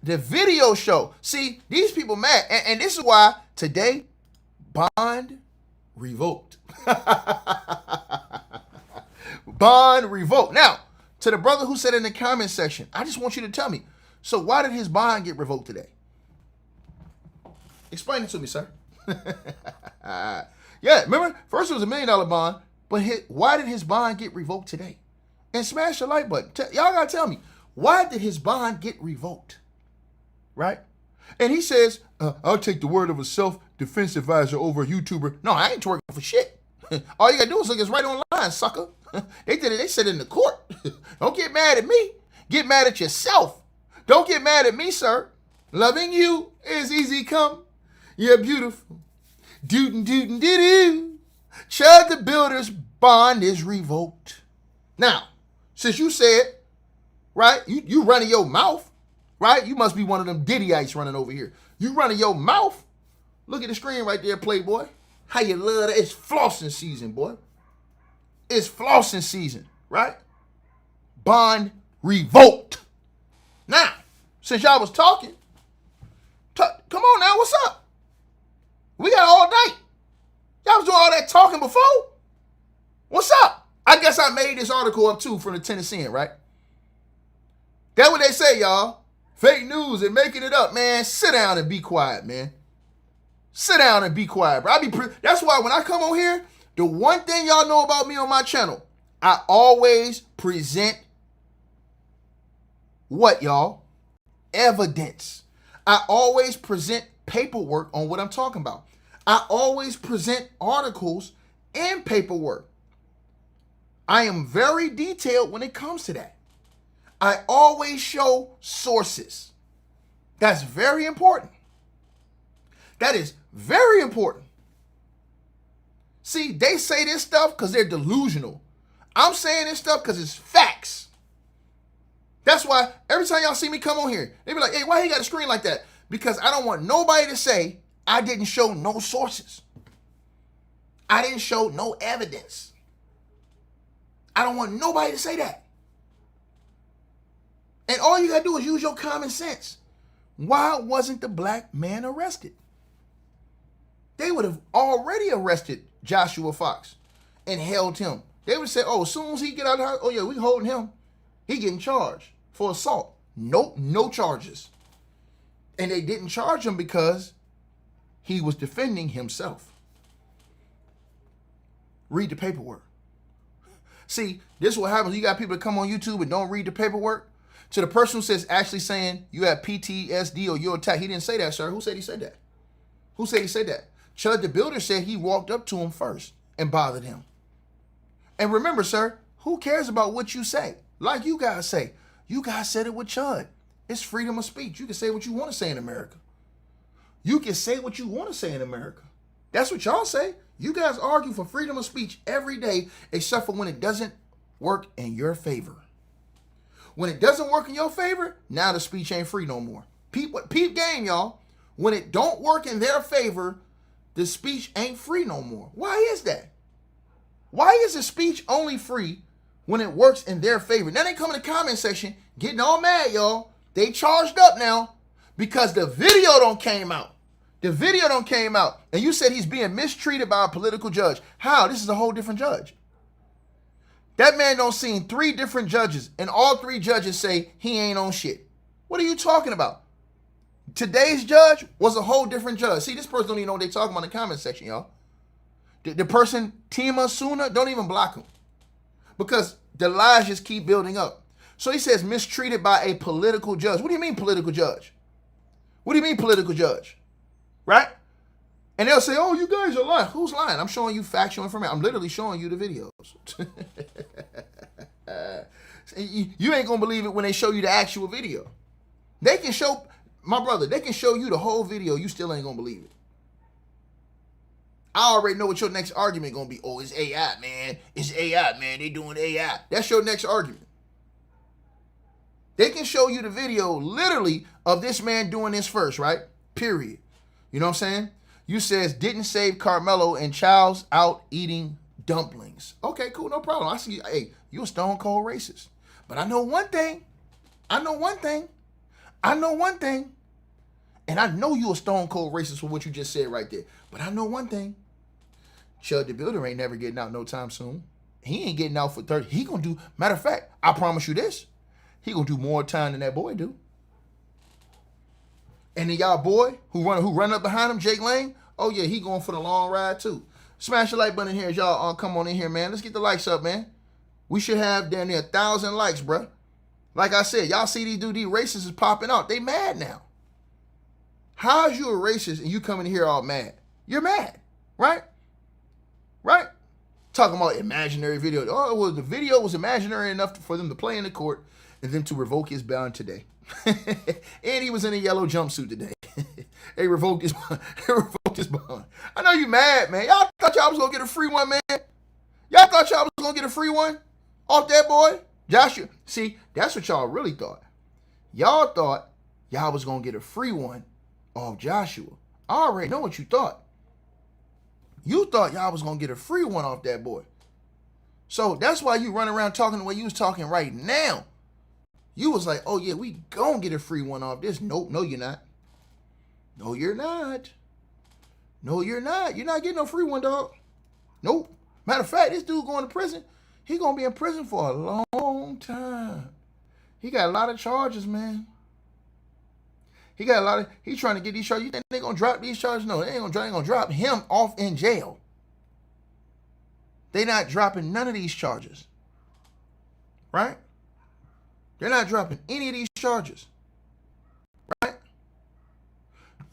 The video show. See, these people mad. And this is why today, bond revoked. Bond revoked. Now, to the brother who said in the comment section, I just want you to tell me, so why did his bond get revoked today? Explain it to me, sir. Yeah, remember, first it was $1 million bond, but why did his bond get revoked today? And smash the like button. Y'all gotta tell me, why did his bond get revoked? Right? And he says, I'll take the word of a self-defense advisor over a YouTuber. No, I ain't twerking for shit. All you gotta do is look, it's right online, sucker. They did it. They said it in the court. Don't get mad at me. Get mad at yourself. Don't get mad at me, sir. Loving you is easy come. You're beautiful. Doo-doo-doo-doo-doo. Chud the Builder's bond is revoked. Now, since you said, right, you running your mouth, right? You must be one of them Diddyites running over here. You running your mouth. Look at the screen right there, Playboy. How you love that? It's flossing season, boy. It's flossing season, right? Bond revoked. Now, since y'all was talking, come on now, what's up? We got all night. Y'all was doing all that talking before. What's up? I guess I made this article up too from the Tennessean, right? That's what they say, y'all. Fake news and making it up, man. Sit down and be quiet, man. Sit down and be quiet, bro. That's why when I come on here, the one thing y'all know about me on my channel, I always present what, y'all? Evidence. I always present paperwork on what I'm talking about. I always present articles and paperwork. I am very detailed when it comes to that. I always show sources. That's very important. That is very important. See, they say this stuff because they're delusional. I'm saying this stuff because it's facts. That's why every time y'all see me come on here, they be like, hey, why he got a screen like that? Because I don't want nobody to say I didn't show no sources. I didn't show no evidence. I don't want nobody to say that. And all you got to do is use your common sense. Why wasn't the black man arrested? They would have already arrested Joshua Fox and held him. They would have said, oh, as soon as he get out of the house, oh yeah, we holding him. He getting charged for assault. Nope, no charges. And they didn't charge him because he was defending himself. Read the paperwork. See, this is what happens. You got people that come on YouTube and don't read the paperwork. To the person who says actually saying you have PTSD or you're attacked. He didn't say that, sir. Who said he said that? Who said he said that? Chud the Builder said he walked up to him first and bothered him. And remember, sir, who cares about what you say? Like you guys say. You guys said it with Chud. It's freedom of speech. You can say what you want to say in America. You can say what you want to say in America. That's what y'all say. You guys argue for freedom of speech every day, except for when it doesn't work in your favor. When it doesn't work in your favor, now the speech ain't free no more. Peep game, y'all. When it don't work in their favor, the speech ain't free no more. Why is that? Why is the speech only free when it works in their favor? Now they come in the comment section getting all mad, y'all. They charged up now because the video don't came out. The video don't came out. And you said he's being mistreated by a political judge. How? This is a whole different judge. That man don't seen 3 different judges, and all 3 judges say he ain't on shit. What are you talking about? Today's judge was a whole different judge. See, this person don't even know what they talking about in the comment section, y'all. The person, Tima Suna, don't even block him. Because the lies just keep building up. So he says mistreated by a political judge. What do you mean political judge? What do you mean political judge? Right? And they'll say, oh, you guys are lying. Who's lying? I'm showing you factual information. I'm literally showing you the videos. You ain't going to believe it when they show you the actual video. They can show, my brother, they can show you the whole video. You still ain't going to believe it. I already know what your next argument going to be. Oh, it's AI, man. It's AI, man. They doing AI. That's your next argument. They can show you the video literally of this man doing this first, right? Period. You know what I'm saying? You says didn't save Carmelo and Child's out eating dumplings. Okay, cool, no problem. I see. Hey, you a stone cold racist. But I know one thing. And I know you a stone cold racist for what you just said right there. But I know one thing. Chud the Builder ain't never getting out no time soon. He ain't getting out for 30. He gonna do, matter of fact, I promise you this. He gonna do more time than that boy do. And then y'all boy who run up behind him, Jake Lane, oh yeah, he going for the long ride too. Smash the like button here as y'all come on in here, man. Let's get the likes up, man. We should have damn near 1,000 likes, bruh. Like I said, y'all see these racists is popping out. They mad now. How is you a racist and you coming here all mad? You're mad, right? Right? Talking about imaginary video. Oh, well, the video was imaginary enough for them to play in the court and then to revoke his bond today. And he was in a yellow jumpsuit today. They revoked his bond. I know you mad, man. Y'all thought y'all was going to get a free one, man. Y'all thought y'all was going to get a free one off that boy? Joshua. See, that's what y'all really thought. Y'all thought y'all was going to get a free one off Joshua. I already know what you thought. You thought y'all was going to get a free one off that boy. So that's why you run around talking the way you was talking right now. You was like, oh yeah, we gonna get a free one off this. Nope, no you're not. No you're not. No you're not. You're not getting no free one, dog. Nope. Matter of fact, this dude going to prison. He gonna be in prison for a long time. He got a lot of charges, man. He trying to get these charges. You think they gonna drop these charges? No, they ain't gonna drop him off in jail. They not dropping none of these charges. Right? They're not dropping any of these charges. Right?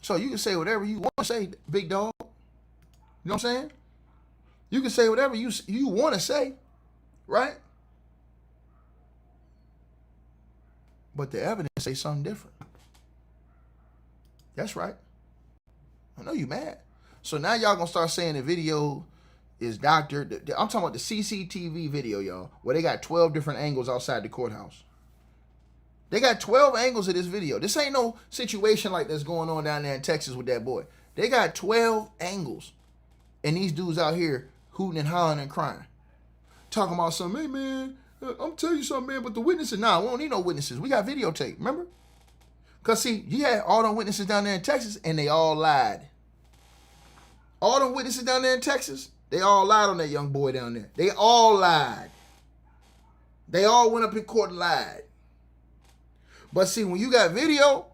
So you can say whatever you want to say, big dog. You know what I'm saying? You can say whatever you want to say. Right? But the evidence say something different. That's right. I know you mad. So now y'all gonna start saying the video is doctored. I'm talking about the CCTV video, y'all, where they got 12 different angles outside the courthouse. They got 12 angles of this video. This ain't no situation like that's going on down there in Texas with that boy. They got 12 angles. And these dudes out here hooting and hollering and crying. Talking about something, hey man, I'm telling you something, man, but the witnesses, nah, we don't need no witnesses. We got videotape, remember? Because, see, you had all them witnesses down there in Texas, and they all lied. All them witnesses down there in Texas, they all lied on that young boy down there. They all lied. They all went up in court and lied. But, see, when you got video,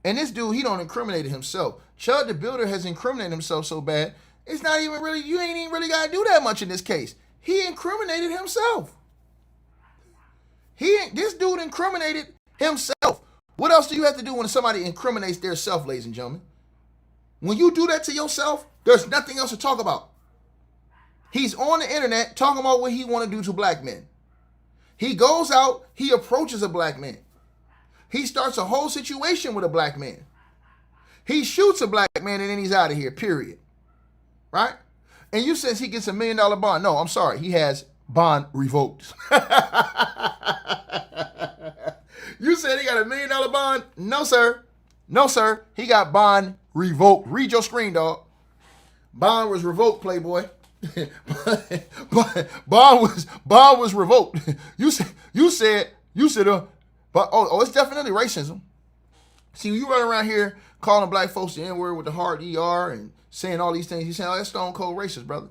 and this dude, he don't incriminate himself. Chud the Builder has incriminated himself so bad, it's not even really, you ain't even really got to do that much in this case. He incriminated himself. This dude incriminated himself. What else do you have to do when somebody incriminates their self, ladies and gentlemen? When you do that to yourself, there's nothing else to talk about. He's on the internet talking about what he want to do to black men. He goes out, he approaches a black man. He starts a whole situation with a black man. He shoots a black man and then he's out of here, period. Right? And you says he gets $1 million bond. No, I'm sorry. He has bond revoked. You said he got $1 million bond? No, sir. No, sir. He got bond revoked. Read your screen, dog. Bond was revoked, Playboy. bond was revoked. You said, but it's definitely racism. See, you run around here calling black folks the N-word with the hard ER and saying all these things. You saying, oh, that's stone cold racist, brother.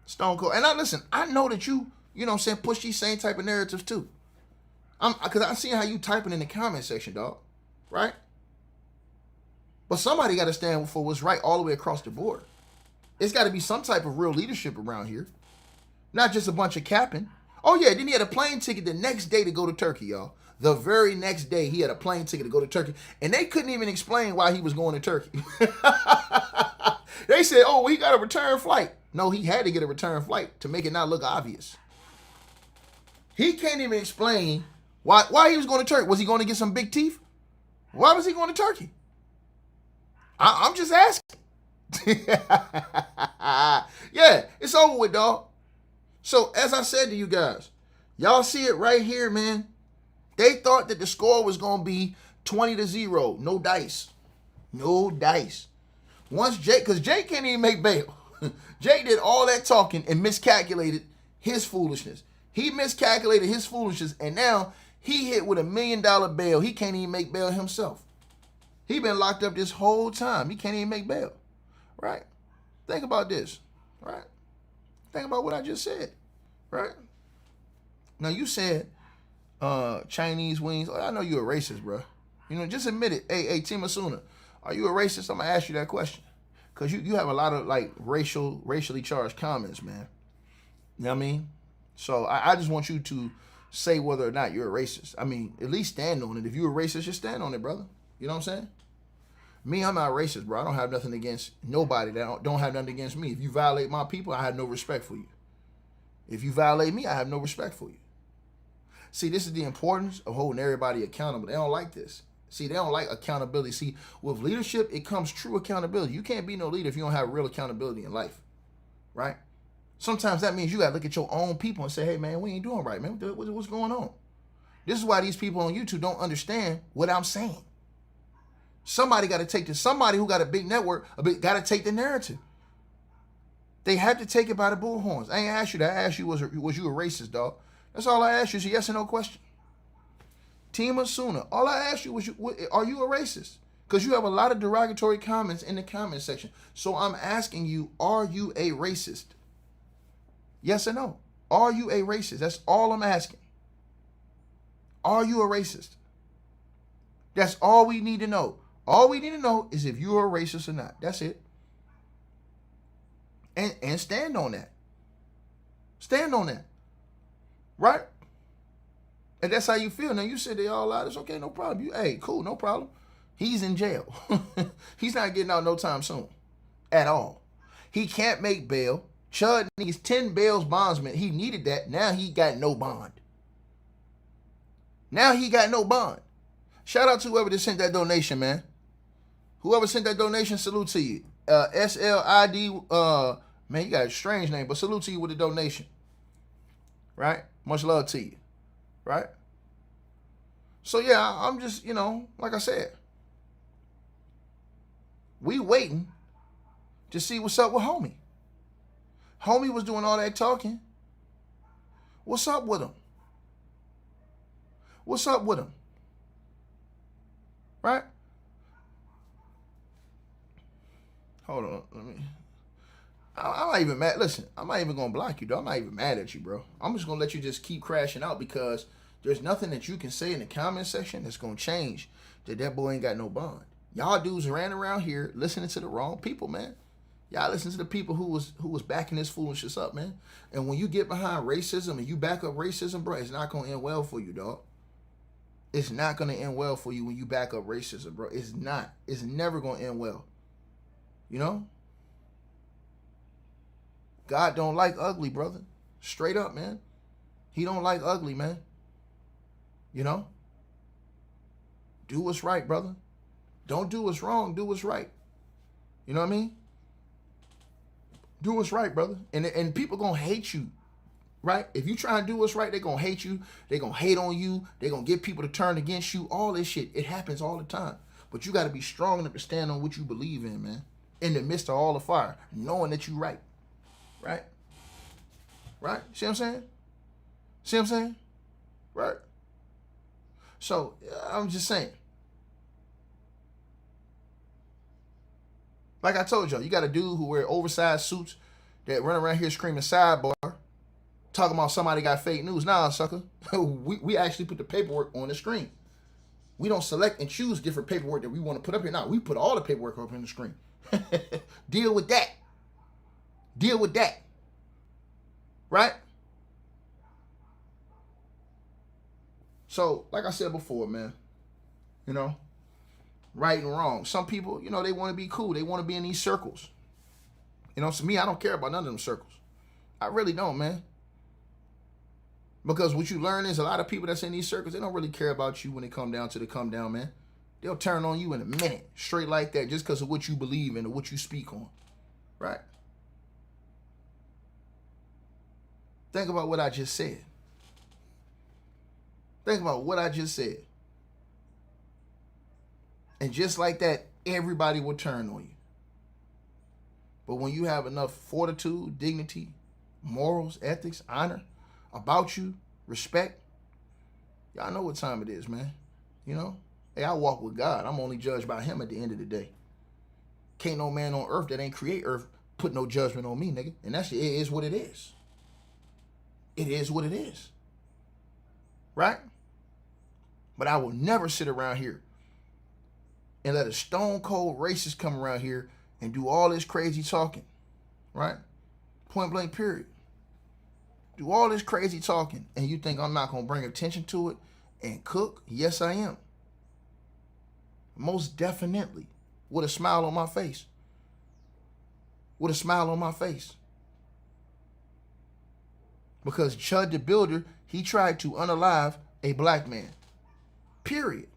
Stone cold. And listen, I know that you know what I'm saying, push these same type of narratives too. Because I'm seeing how you typing in the comment section, dog. Right? But somebody got to stand for what's right all the way across the board. It's got to be some type of real leadership around here. Not just a bunch of capping. Oh, yeah, then he had a plane ticket the next day to go to Turkey, y'all. The very next day, he had a plane ticket to go to Turkey. And they couldn't even explain why he was going to Turkey. They said, oh, he got a return flight. No, he had to get a return flight to make it not look obvious. He can't even explain why he was going to Turkey. Was he going to get some big teeth? Why was he going to Turkey? I'm just asking. Yeah, it's over with, dog. So, as I said to you guys, y'all see it right here, man. They thought that the score was going to be 20-0. No dice. No dice. Once Jake, because Jake can't even make bail. Jake did all that talking and miscalculated his foolishness. He miscalculated his foolishness, and now he hit with $1 million bail. He can't even make bail himself. He been locked up this whole time. He can't even make bail. Right? Think about this. Right? Think about what I just said. Right? Now, you said Chinese wings. Oh, I know you're a racist, bro. You know, just admit it. Hey, Tim Asuna, are you a racist? I'm going to ask you that question. Because you have a lot of, like, racially charged comments, man. You know what I mean? So I just want you to say whether or not you're a racist. I mean, at least stand on it. If you're a racist, just stand on it, brother. You know what I'm saying? Me, I'm not racist, bro. I don't have nothing against nobody that don't have nothing against me. If you violate my people, I have no respect for you. If you violate me, I have no respect for you. See, this is the importance of holding everybody accountable. They don't like this. See, they don't like accountability. See, with leadership, it comes true accountability. You can't be no leader if you don't have real accountability in life, right? Sometimes that means you got to look at your own people and say, hey, man, we ain't doing right, man. What's going on? This is why these people on YouTube don't understand what I'm saying. Somebody got to take this. Somebody who got a big network, got to take the narrative. They had to take it by the bullhorns. I ain't asked you that. I asked you, was you a racist, dog? That's all I asked you. It's a yes or no question. Team Asuna, all I asked you was, are you a racist? Because you have a lot of derogatory comments in the comment section. So I'm asking you, are you a racist? Yes or no? Are you a racist? That's all I'm asking. Are you a racist? That's all we need to know. All we need to know is if you're a racist or not. That's it. And stand on that. Stand on that. Right? And that's how you feel. Now, you said they all out. It's okay, no problem. Hey, cool, no problem. He's in jail. He's not getting out no time soon. At all. He can't make bail. Chud needs 10 bail bondsmen. He needed that. Now he got no bond. Now he got no bond. Shout out to whoever just sent that donation, man. Whoever sent that donation, salute to you. SLID, man, you got a strange name, but salute to you with the donation. Right? Much love to you. Right? So, yeah, I'm just, like I said, we waiting to see what's up with homie. Homie was doing all that talking. What's up with him? What's up with him? Right? Hold on. I'm not even mad. Listen, I'm not even going to block you, though. I'm not even mad at you, bro. I'm just going to let you just keep crashing out because there's nothing that you can say in the comment section that's going to change that boy ain't got no bond. Y'all dudes ran around here listening to the wrong people, man. Y'all listen to the people who was backing this foolishness up, man. And when you get behind racism and you back up racism, bro, it's not going to end well for you, dog. It's not going to end well for you when you back up racism, bro. It's not. It's never going to end well. You know? God don't like ugly, brother. Straight up, man. He don't like ugly, man. You know? Do what's right, brother. Don't do what's wrong. Do what's right. You know what I mean? Do what's right, brother. And people going to hate you, right? If you try and do what's right, they're going to hate you. They're going to hate on you. They're going to get people to turn against you. All this shit. It happens all the time. But you got to be strong enough to stand on what you believe in, man. In the midst of all the fire, knowing that you're right. Right? Right? See what I'm saying? See what I'm saying? Right? So, I'm just saying. Like I told y'all, you got a dude who wear oversized suits that run around here screaming sidebar, talking about somebody got fake news. Nah, sucker. we actually put the paperwork on the screen. We don't select and choose different paperwork that we want to put up here. Now, we put all the paperwork up on the screen. Deal with that. Deal with that. Right? So, like I said before, man, you know, right and wrong. Some people, you know, they want to be cool. They want to be in these circles. You know, so me, I don't care about none of them circles. I really don't, man. Because what you learn is a lot of people that's in these circles, they don't really care about you when it come down to the come down, man. They'll turn on you in a minute, straight like that, just because of what you believe in or what you speak on. Right? Think about what I just said. Think about what I just said. And just like that, everybody will turn on you. But when you have enough fortitude, dignity, morals, ethics, honor about you, respect, y'all know what time it is, man. You know? Hey, I walk with God. I'm only judged by him at the end of the day. Can't no man on earth that ain't create earth put no judgment on me, nigga. And it is what it is. It is what it is. Right? But I will never sit around here and let a stone cold racist come around here and do all this crazy talking. Right? Point blank period. Do all this crazy talking and you think I'm not going to bring attention to it and cook? Yes, I am. Most definitely. With a smile on my face. With a smile on my face. Because Chud the Builder, he tried to unalive a black man. Period.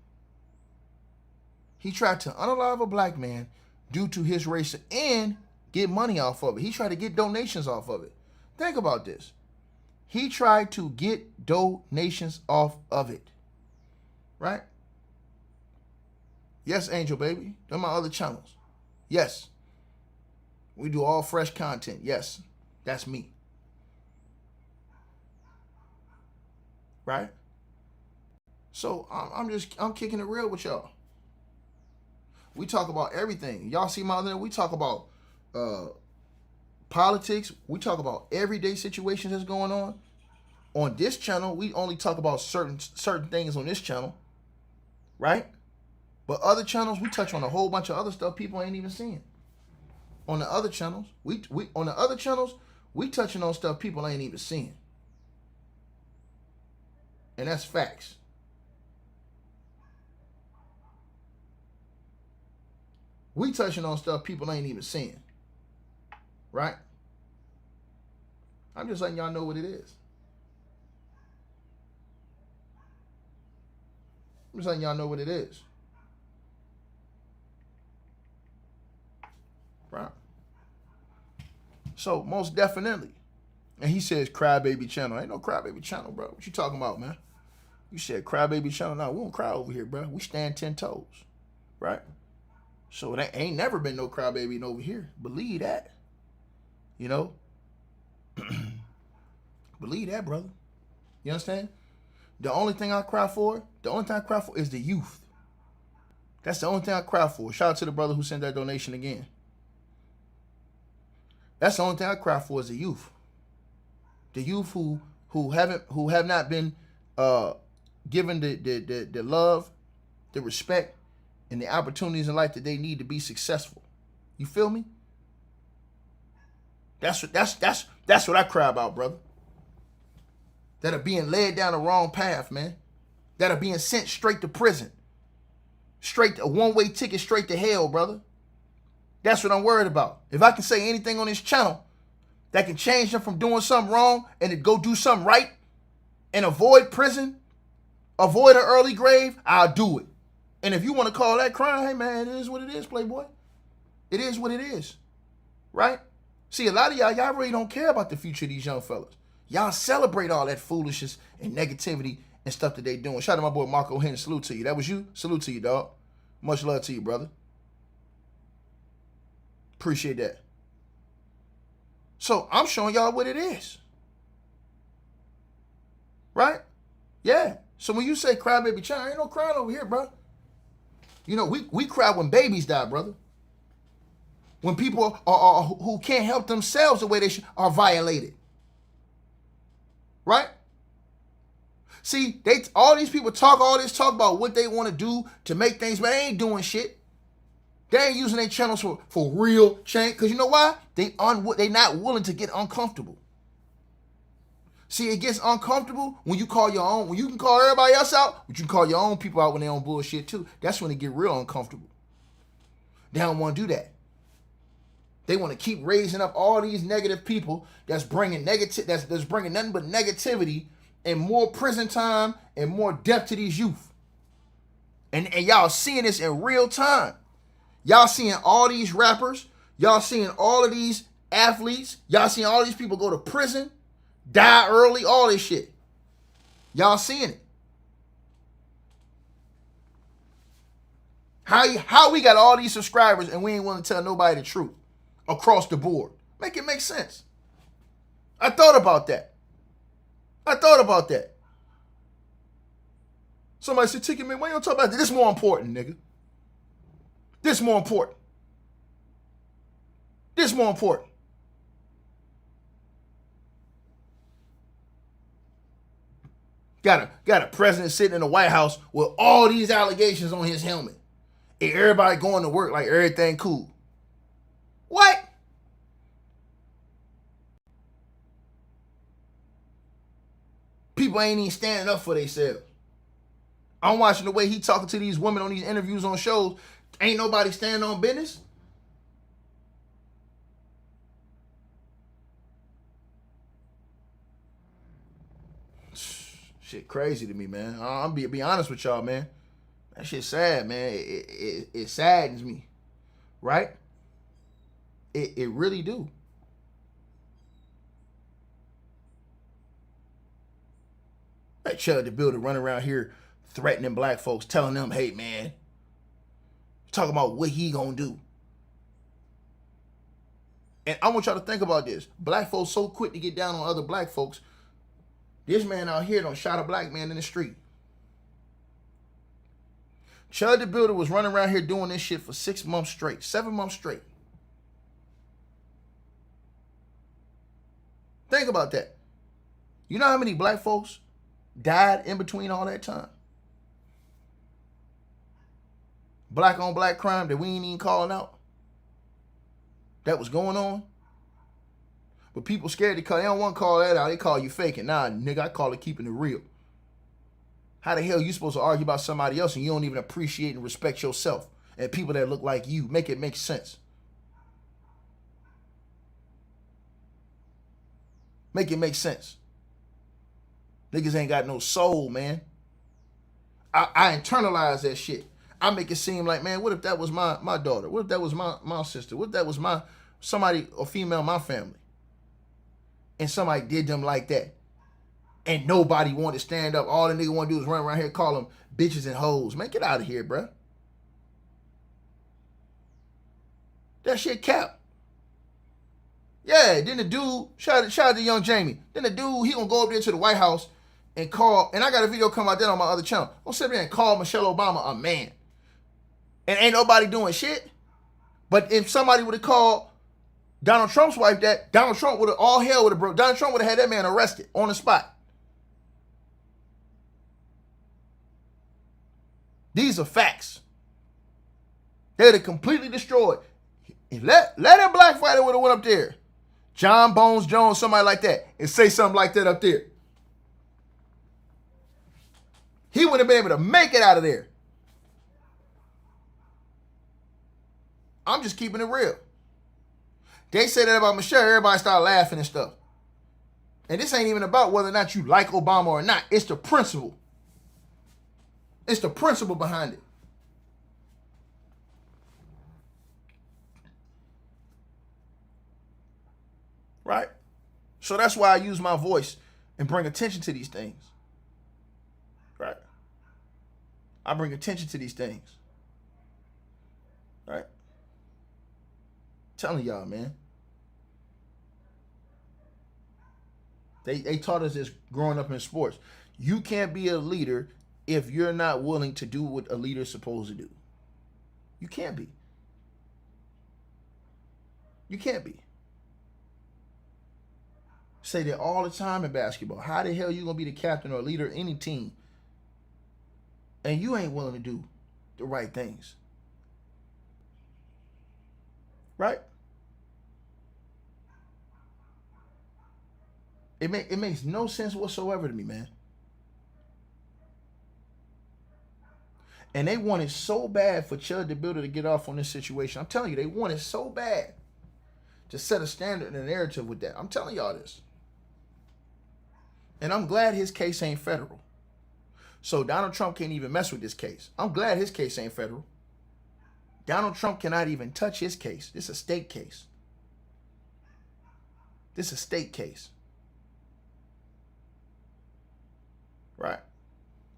He tried to unalive a black man due to his race and get money off of it. He tried to get donations off of it. Think about this. He tried to get donations off of it. Right? Yes, Angel Baby. They're my other channels. Yes. We do all fresh content. Yes. That's me. Right? So I'm kicking it real with y'all. We talk about everything. Y'all see my other, we talk about politics. We talk about everyday situations that's going on. On this channel, we only talk about certain things on this channel. Right? But other channels, we touch on a whole bunch of other stuff people ain't even seeing. On the other channels, we touching on stuff people ain't even seeing. And that's facts. We touching on stuff people ain't even seeing. Right? I'm just letting y'all know what it is. I'm just letting y'all know what it is. Right? So, most definitely. And he says crybaby channel. Ain't no crybaby channel, bro. What you talking about, man? You said crybaby channel. No, we don't cry over here, bro. We stand 10 toes. Right? So, there ain't never been no crybaby over here. Believe that. You know? Believe that, brother. You understand? The only thing I cry for, is the youth. That's the only thing I cry for. Shout out to the brother who sent that donation again. That's the only thing I cry for is the youth. The youth who have not been given the love, the respect, and the opportunities in life that they need to be successful. You feel me? That's what I cry about, brother. That are being led down the wrong path, man. That are being sent straight to prison. Straight to a one-way ticket straight to hell, brother. That's what I'm worried about. If I can say anything on this channel that can change them from doing something wrong and to go do something right and avoid prison, avoid an early grave, I'll do it. And if you want to call that crime, hey, man, it is what it is, Playboy. It is what it is. Right? See, a lot of y'all really don't care about the future of these young fellas. Y'all celebrate all that foolishness and negativity and stuff that they doing. Shout out to my boy Marco Henry. Salute to you. That was you? Salute to you, dog. Much love to you, brother. Appreciate that. So So I'm showing y'all what it is. Right? Yeah. So when you say cry baby child, ain't no crying over here, bro. You know, we cry when babies die, brother. When people are who can't help themselves the way they are violated. Right? See, all these people talk all this talk about what they want to do to make things, but they ain't doing shit. They ain't using their channels for real change. Because you know why? They not willing to get uncomfortable. See, it gets uncomfortable when you call your own, when you can call everybody else out, but you can call your own people out when they're on bullshit too. That's when it get real uncomfortable. They don't want to do that. They want to keep raising up all these negative people that's bringing that's bringing nothing but negativity and more prison time and more death to these youth. And y'all seeing this in real time. Y'all seeing all these rappers. Y'all seeing all of these athletes. Y'all seeing all these people go to prison, die early, all this shit. Y'all seeing it. How we got all these subscribers and we ain't willing to tell nobody the truth across the board? Make it make sense. I thought about that. Somebody said, Ticket Man, why you don't talk about this? This is more important, nigga. This is more important. Got a president sitting in the White House with all these allegations on his helmet. And everybody going to work like everything cool. What? People ain't even standing up for themselves. I'm watching the way he talking to these women on these interviews on shows. Ain't nobody standing on business. Shit crazy to me, man. I'm be honest with y'all, man. That shit sad, man. It saddens me. Right? It really do. That Chud the Builder running around here threatening black folks, telling them, hey, man, talking about what he gonna do. And I want y'all to think about this. Black folks so quick to get down on other black folks. This man out here done shot a black man in the street. Chud the Builder was running around here doing this shit for 6 months straight, 7 months straight. Think about that. You know how many black folks died in between all that time? Black on black crime that we ain't even calling out. That was going on. But people scared to call. They don't want to call that out. They call you faking. Nah, nigga, I call it keeping it real. How the hell you supposed to argue about somebody else and you don't even appreciate and respect yourself and people that look like you? Make it make sense. Make it make sense. Niggas ain't got no soul, man. I internalize that shit. I make it seem like, man, what if that was my daughter? What if that was my sister? What if that was somebody or female in my family? And somebody did them like that. And nobody wanted to stand up. All the nigga want to do is run around here and call them bitches and hoes. Man, get out of here, bruh. That shit cap. Yeah, then the dude, shout out to young Jamie. Then the dude, he gonna go up there to the White House and call, and I got a video come out there on my other channel. Don't sit there and call Michelle Obama a man. And ain't nobody doing shit. But if somebody would have called Donald Trump's wife that, Donald Trump would have, all hell would have broke. Donald Trump would have had that man arrested on the spot. These are facts. They'd have completely destroyed. Let a black fighter would have went up there. John Bones Jones, somebody like that, and say something like that up there. He wouldn't have been able to make it out of there. I'm just keeping it real. They say that about Michelle, everybody started laughing and stuff. And this ain't even about whether or not you like Obama or not. It's the principle. It's the principle behind it. Right? So that's why I use my voice and bring attention to these things. Right? I bring attention to these things. Right? I'm telling y'all, man. They taught us this growing up in sports. You can't be a leader if you're not willing to do what a leader's supposed to do. You can't be. You can't be. Say that all the time in basketball. How the hell are you going to be the captain or leader of any team and you ain't willing to do the right things? Right? It makes no sense whatsoever to me, man. And they wanted so bad for Chud the Builder to get off on this situation. I'm telling you, they wanted so bad to set a standard and a narrative with that. I'm telling y'all this. And I'm glad his case ain't federal. So Donald Trump can't even mess with this case. I'm glad his case ain't federal. Donald Trump cannot even touch his case. This is a state case. This is a state case. Right?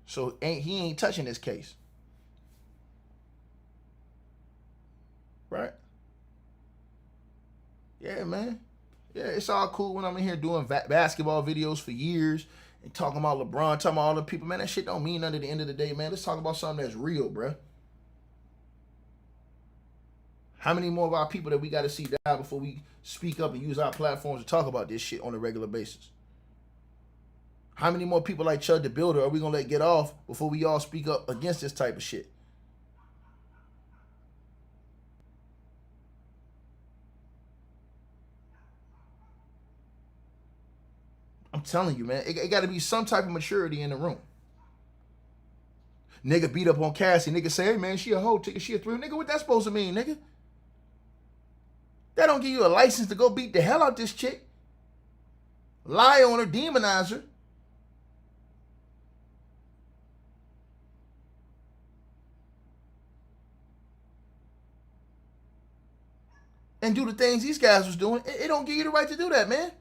So he ain't touching this case. Right? Yeah, man. Yeah, it's all cool when I'm in here doing basketball videos for years and talking about LeBron, talking about all the people. Man, that shit don't mean nothing at the end of the day, man. Let's talk about something that's real, bruh. How many more of our people that we got to see die before we speak up and use our platforms to talk about this shit on a regular basis? How many more people like Chud the Builder are we going to let get off before we all speak up against this type of shit? I'm telling you, man, it got to be some type of maturity in the room. Nigga beat up on Cassie. Nigga say, hey, man, she a hoe. She a thrill. Nigga, what that supposed to mean, nigga? That don't give you a license to go beat the hell out this chick. Lie on her, demonize her. And do the things these guys was doing. It don't give you the right to do that, man.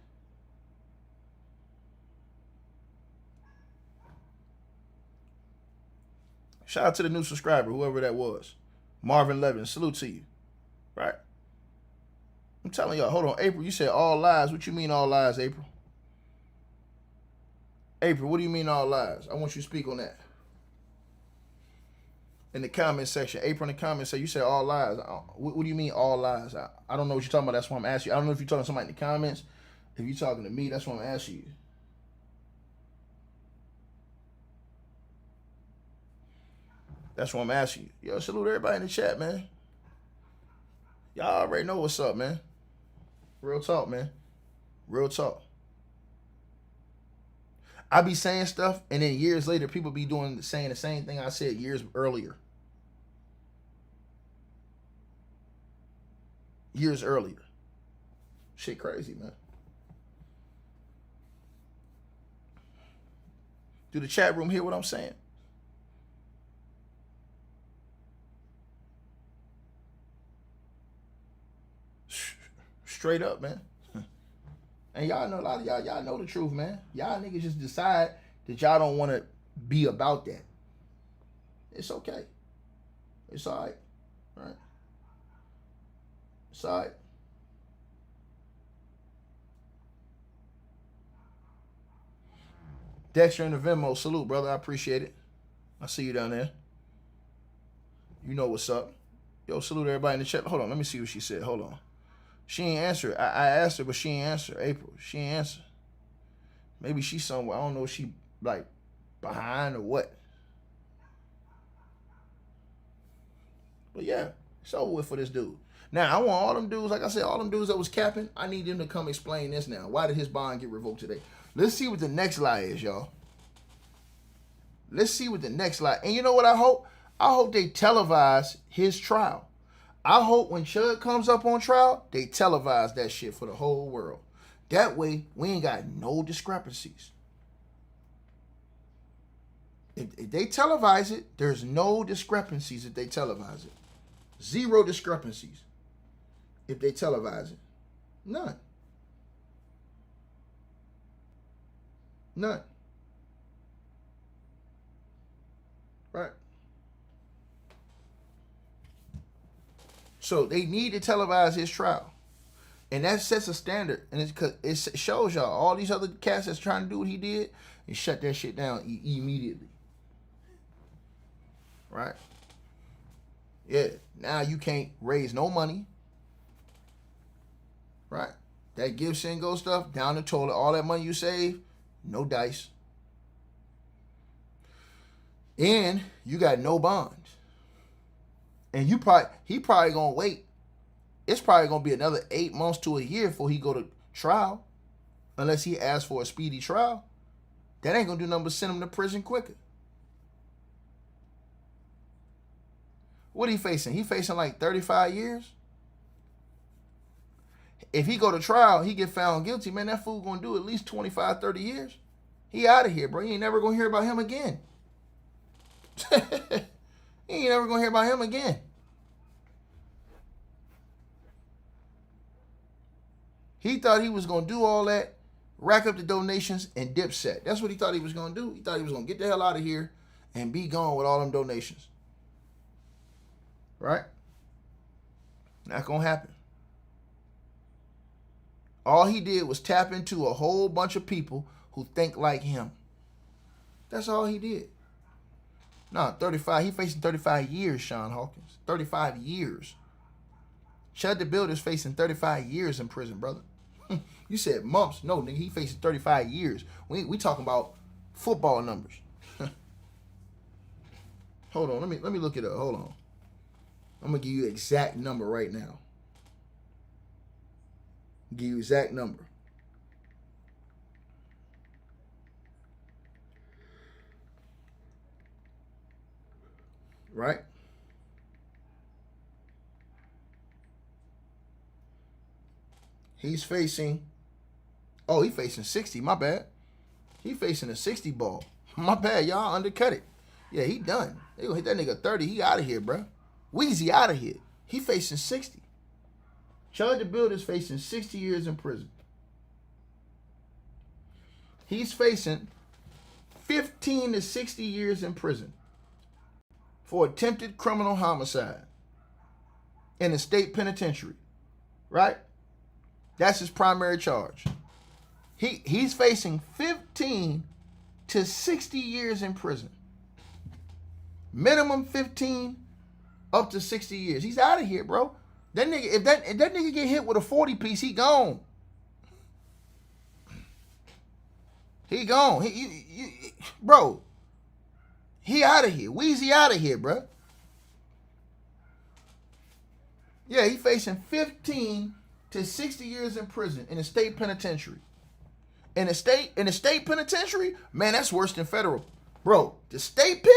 Shout out to the new subscriber, whoever that was. Marvin Levin, salute to you. Right? I'm telling y'all, hold on. April, you said all lies. What you mean all lies, April? April, what do you mean all lies? I want you to speak on that. In the comment section. April in the comments say you said all lies. What do you mean all lies? I don't know what you're talking about. That's why I'm asking you. I don't know if you're talking to somebody in the comments. If you're talking to me, that's why I'm asking you. That's what I'm asking you. Yo, salute everybody in the chat, man. Y'all already know what's up, man. Real talk, man. Real talk. I be saying stuff, and then years later, people be saying the same thing I said years earlier. Years earlier. Shit crazy, man. Do the chat room hear what I'm saying? Straight up, man. And y'all know, a lot of y'all know the truth, man. Y'all niggas just decide that y'all don't want to be about that. It's okay. It's all right. Right? It's all right. Dexter in the Venmo, salute, brother. I appreciate it. I see you down there. You know what's up. Yo, salute everybody in the chat. Hold on, let me see what she said. Hold on. She ain't answer. I asked her, but she ain't answer. April, she ain't answer. Maybe she's somewhere. I don't know if she like behind or what. But yeah, it's over with for this dude. Now, I want all them dudes, like I said, all them dudes that was capping, I need them to come explain this now. Why did his bond get revoked today? Let's see what the next lie is, y'all. Let's see what the next lie. And you know what I hope? I hope they televise his trial. I hope when Chud comes up on trial, they televise that shit for the whole world. That way, we ain't got no discrepancies. If they televise it, there's no discrepancies if they televise it. Zero discrepancies if they televise it. None. None. Right. So they need to televise his trial. And that sets a standard. And it's because it shows y'all all these other cats that's trying to do what he did, and shut that shit down immediately. Right? Yeah. Now you can't raise no money. Right? That give, send, go stuff, down the toilet. All that money you save, no dice. And you got no bonds. And he probably gonna wait. It's probably gonna be another 8 months to a year before he go to trial. Unless he asks for a speedy trial. That ain't gonna do nothing but send him to prison quicker. What he facing? He facing like 35 years? If he go to trial, he get found guilty, man, that fool gonna do at least 25, 30 years. He out of here, bro. You ain't never gonna hear about him again. You ain't never gonna hear about him again. He thought he was gonna do all that, rack up the donations, and dipset. That's what he thought he was gonna do. He thought he was gonna get the hell out of here and be gone with all them donations. Right? Not gonna happen. All he did was tap into a whole bunch of people who think like him. That's all he did. No, 35. He facing 35 years, Sean Hawkins. 35 years. Chud the Builder's facing 35 years in prison, brother. You said months. No, nigga, he facing 35 years. We talking about football numbers. Hold on, let me look it up. Hold on. I'm gonna give you an exact number right now. Give you exact number. Right? He's facing, he facing 60, my bad. He facing a 60 ball. My bad, y'all undercut it. Yeah, he done. They gonna hit that nigga 30, he out of here, bro. Weezy out of here. He facing 60. Chud the Builder's facing 60 years in prison. He's facing 15 to 60 years in prison for attempted criminal homicide in a state penitentiary. Right? That's his primary charge. He's facing 15 to 60 years in prison. Minimum 15 up to 60 years. He's out of here, bro. That nigga, if that nigga get hit with a 40 piece, he gone. He gone. Bro. He out of here. Weezy out of here, bro. Yeah, he facing 15 to 60 years in prison in a state penitentiary. In a state penitentiary, man, that's worse than federal. Bro, the state pen?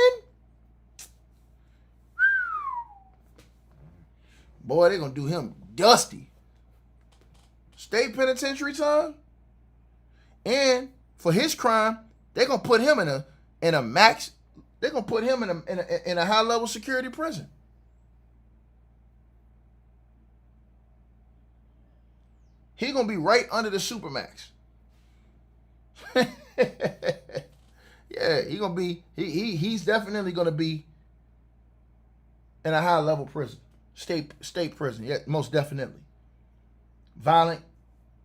Boy, they're gonna do him dusty. State penitentiary time? And for his crime, they're gonna put him in a max, they're gonna put him in a high level security prison. He gonna be right under the supermax. Yeah, he's definitely gonna be in a high level prison. State prison, yeah, most definitely. Violent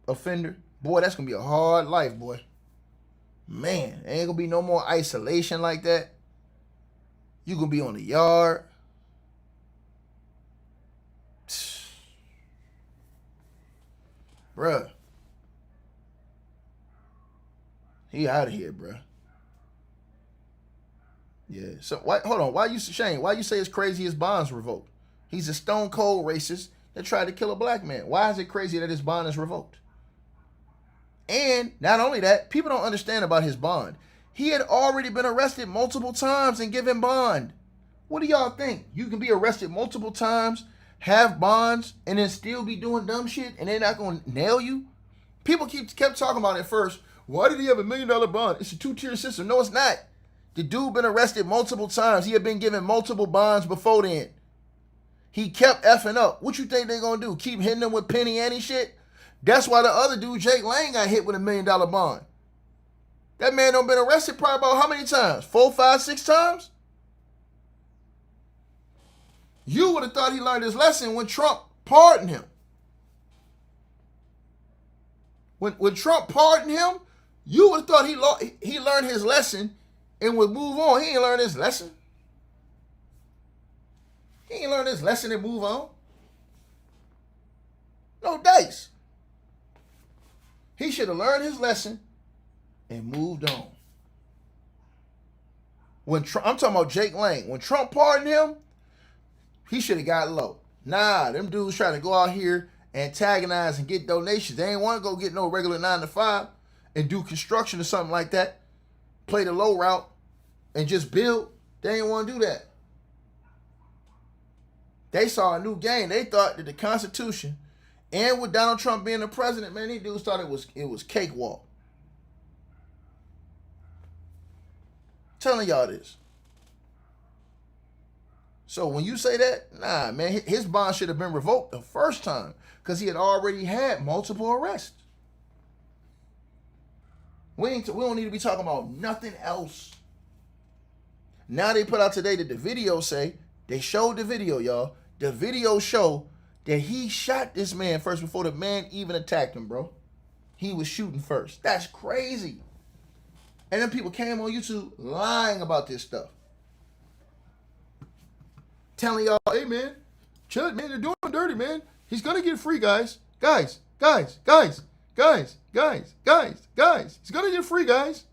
offender. Boy, that's gonna be a hard life, boy. Man, ain't gonna be no more isolation like that. You gonna be on the yard. Bruh. He out of here, bruh. Yeah. So hold on. Why you say it's crazy his bond's revoked? He's a stone cold racist that tried to kill a black man. Why is it crazy that his bond is revoked? And not only that, people don't understand about his bond. He had already been arrested multiple times and given bond. What do y'all think? You can be arrested multiple times, have bonds, and then still be doing dumb shit, and they're not going to nail you? People kept talking about it first. Why did he have $1 million bond? It's a two-tier system. No, it's not. The dude been arrested multiple times. He had been given multiple bonds before then. He kept effing up. What you think they gonna do? Keep hitting him with penny ante shit? That's why the other dude, Jake Lang, got hit with $1 million bond. That man done been arrested probably about how many times? 4, 5, 6 times? You would have thought he learned his lesson when Trump pardoned him. When Trump pardoned him, you would have thought he learned his lesson and would move on. He ain't learned his lesson. He ain't learned his lesson and move on. No dice. He should have learned his lesson and moved on. I'm talking about Jake Lang. When Trump pardoned him, he should have got low. Nah, them dudes trying to go out here antagonize and get donations. They ain't want to go get no regular 9 to 5 and do construction or something like that. Play the low route and just build. They ain't want to do that. They saw a new game. They thought that the Constitution, and with Donald Trump being the president, man, these dudes thought it was cakewalk. Telling y'all this. So when you say that, nah, man, his bond should have been revoked the first time because he had already had multiple arrests. We don't need to be talking about nothing else. Now they put out today that the video they showed the video, y'all. The video show that he shot this man first before the man even attacked him, bro. He was shooting first. That's crazy. And then people came on YouTube lying about this stuff. Telling y'all, hey, man, Chud, man, they're doing him dirty, man. He's going to get free, guys. Guys. He's going to get free, guys.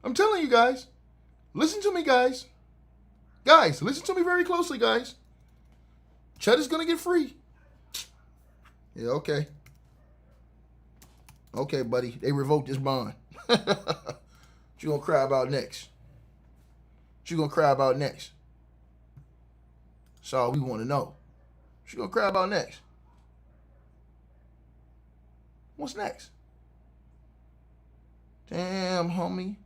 I'm telling you, guys. Listen to me, guys. Guys, listen to me very closely, guys. Chud is going to get free. Yeah, okay. Okay, buddy. They revoked his bond. What you going to cry about next? What you going to cry about next? That's all we want to know. What you going to cry about next? What's next? Damn, homie.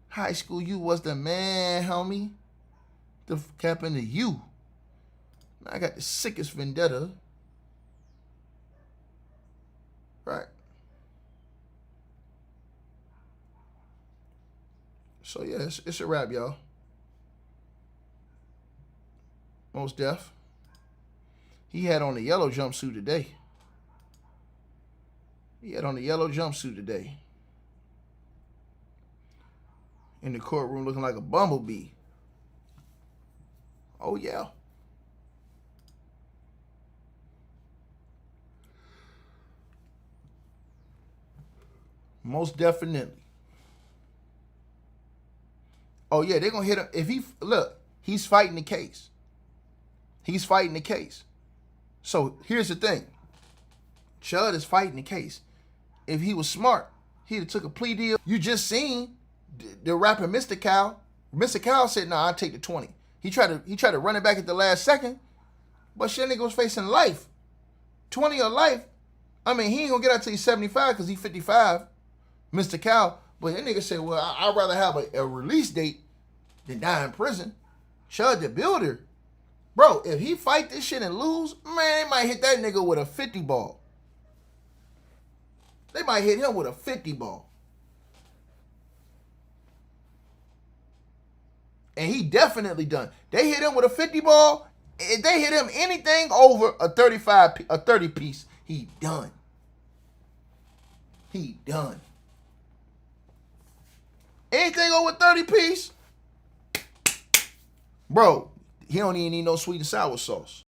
High school, you was the man, homie. The fuck happened to you? I got the sickest vendetta. Right. So, yeah, it's a wrap, y'all. Most Def. He had on a yellow jumpsuit today. In the courtroom looking like a bumblebee. Oh, yeah. Most definitely. Oh, yeah, they're going to hit him. He's fighting the case. So here's the thing. Chud is fighting the case. If he was smart, he'd have took a plea deal. You just seen the rapper Mr. Cal. Mr. Cal said, "Nah, I'll take the 20." He tried to run it back at the last second, but shit nigga was facing life. 20 or life. I mean, he ain't gonna get out till he's 75 because he's 55, Mr. Cal. But that nigga said, well, I'd rather have a release date than die in prison. Chud the Builder. Bro, if he fight this shit and lose, man, they might hit that nigga with a 50 ball. They might hit him with a 50 ball. And he definitely done. They hit him with a 50 ball. If they hit him anything over a 30 piece, he done. He done. Anything over 30 piece, bro, he don't even need no sweet and sour sauce.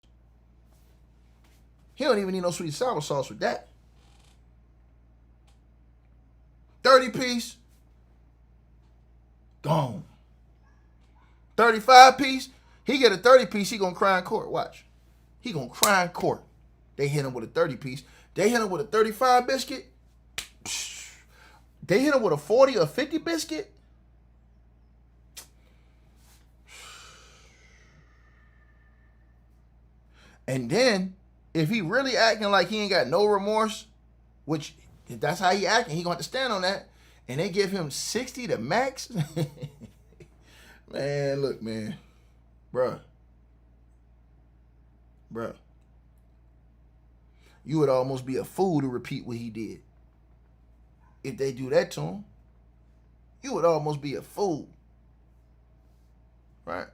He don't even need no sweet and sour sauce with that. 30 piece, gone. 35 piece, he get a 30 piece, he gonna cry in court. Watch. He gonna cry in court. They hit him with a 30 piece. They hit him with a 35 biscuit. They hit him with a 40 or 50 biscuit. And then, if he really acting like he ain't got no remorse, which if that's how he acting, he gonna have to stand on that, and they give him 60 to max. Man, look, man. Bruh. You would almost be a fool to repeat what he did. If they do that to him, you would almost be a fool. Right?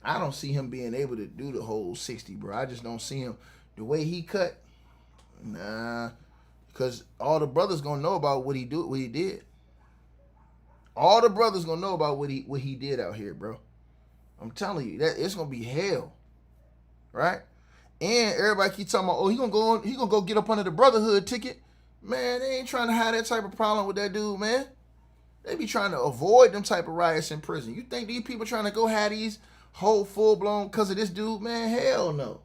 I don't see him being able to do the whole 60, bro. I just don't see him. The way he cut, Nah, because all the brothers gonna know about what he did. All the brothers gonna know about what he did out here, bro. I'm telling you, that it's gonna be hell, right? And everybody keep talking about, oh, he gonna go get up under the brotherhood ticket. Man, they ain't trying to have that type of problem with that dude, man. They be trying to avoid them type of riots in prison. You think these people trying to go have these whole full blown because of this dude, man? Hell no.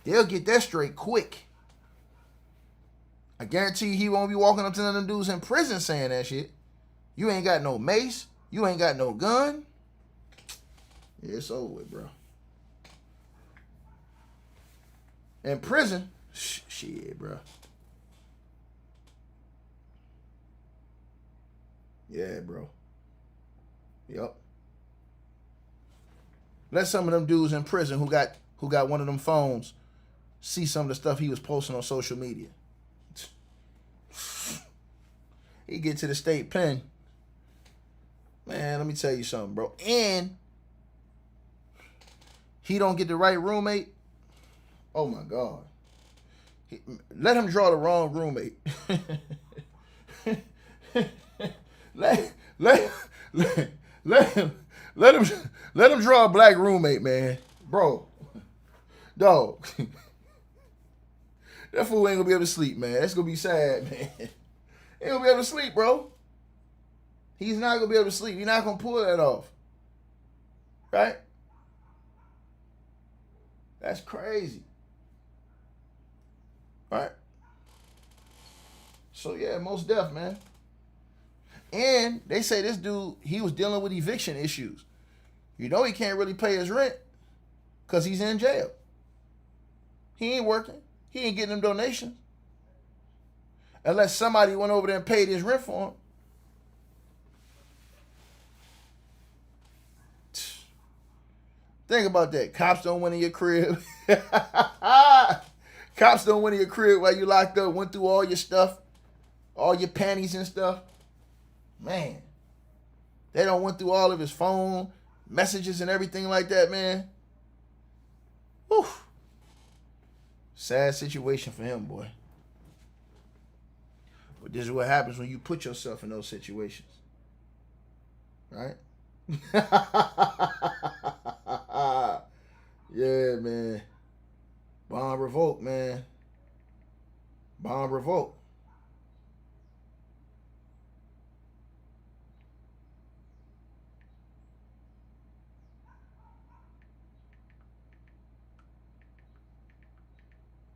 They'll get that straight quick. I guarantee you he won't be walking up to none of them dudes in prison saying that shit. You ain't got no mace. You ain't got no gun. Yeah, it's over with, bro. In prison, shit, bro. Yeah, bro. Yep. Let some of them dudes in prison who got one of them phones see some of the stuff he was posting on social media. He get to the state pen. Man, let me tell you something, bro. And he don't get the right roommate. Oh my God. Let him draw the wrong roommate. let him draw a black roommate, man. Bro. Dog. That fool ain't gonna be able to sleep, man. That's gonna be sad, man. He ain't gonna be able to sleep, bro. He's not gonna be able to sleep. He's not gonna pull that off. Right? That's crazy. Right? So yeah, most deaf, man. And they say this dude, he was dealing with eviction issues. You know he can't really pay his rent because he's in jail. He ain't working. He ain't getting them donations. Unless somebody went over there and paid his rent for him. Think about that. Cops don't went in your crib. Cops don't went in your crib while you locked up, went through all your stuff, all your panties and stuff. Man. They don't went through all of his phone, messages and everything like that, man. Whew. Sad situation for him, boy. But this is what happens when you put yourself in those situations. Right? Yeah, man. Bond revoked, man. Bond revoked.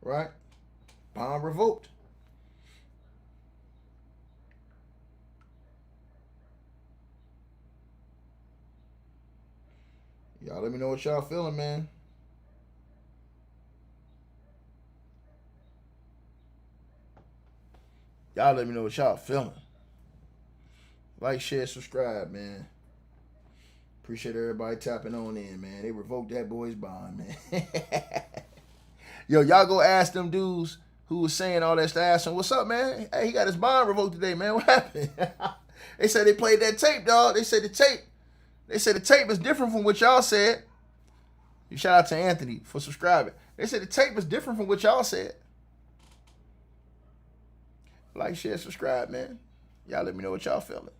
Right? Bond revoked. Y'all let me know what y'all feeling, man. Y'all let me know what y'all feeling. Like, share, subscribe, man. Appreciate everybody tapping on in, man. They revoked that boy's bond, man. Yo, y'all go ask them dudes who was saying all that stuff. Ask him, what's up, man? Hey, he got his bond revoked today, man. What happened? They said they played that tape, dog. They said the tape is different from what y'all said. Shout out to Anthony for subscribing. They said the tape is different from what y'all said. Like, share, subscribe, man. Y'all let me know what y'all feeling.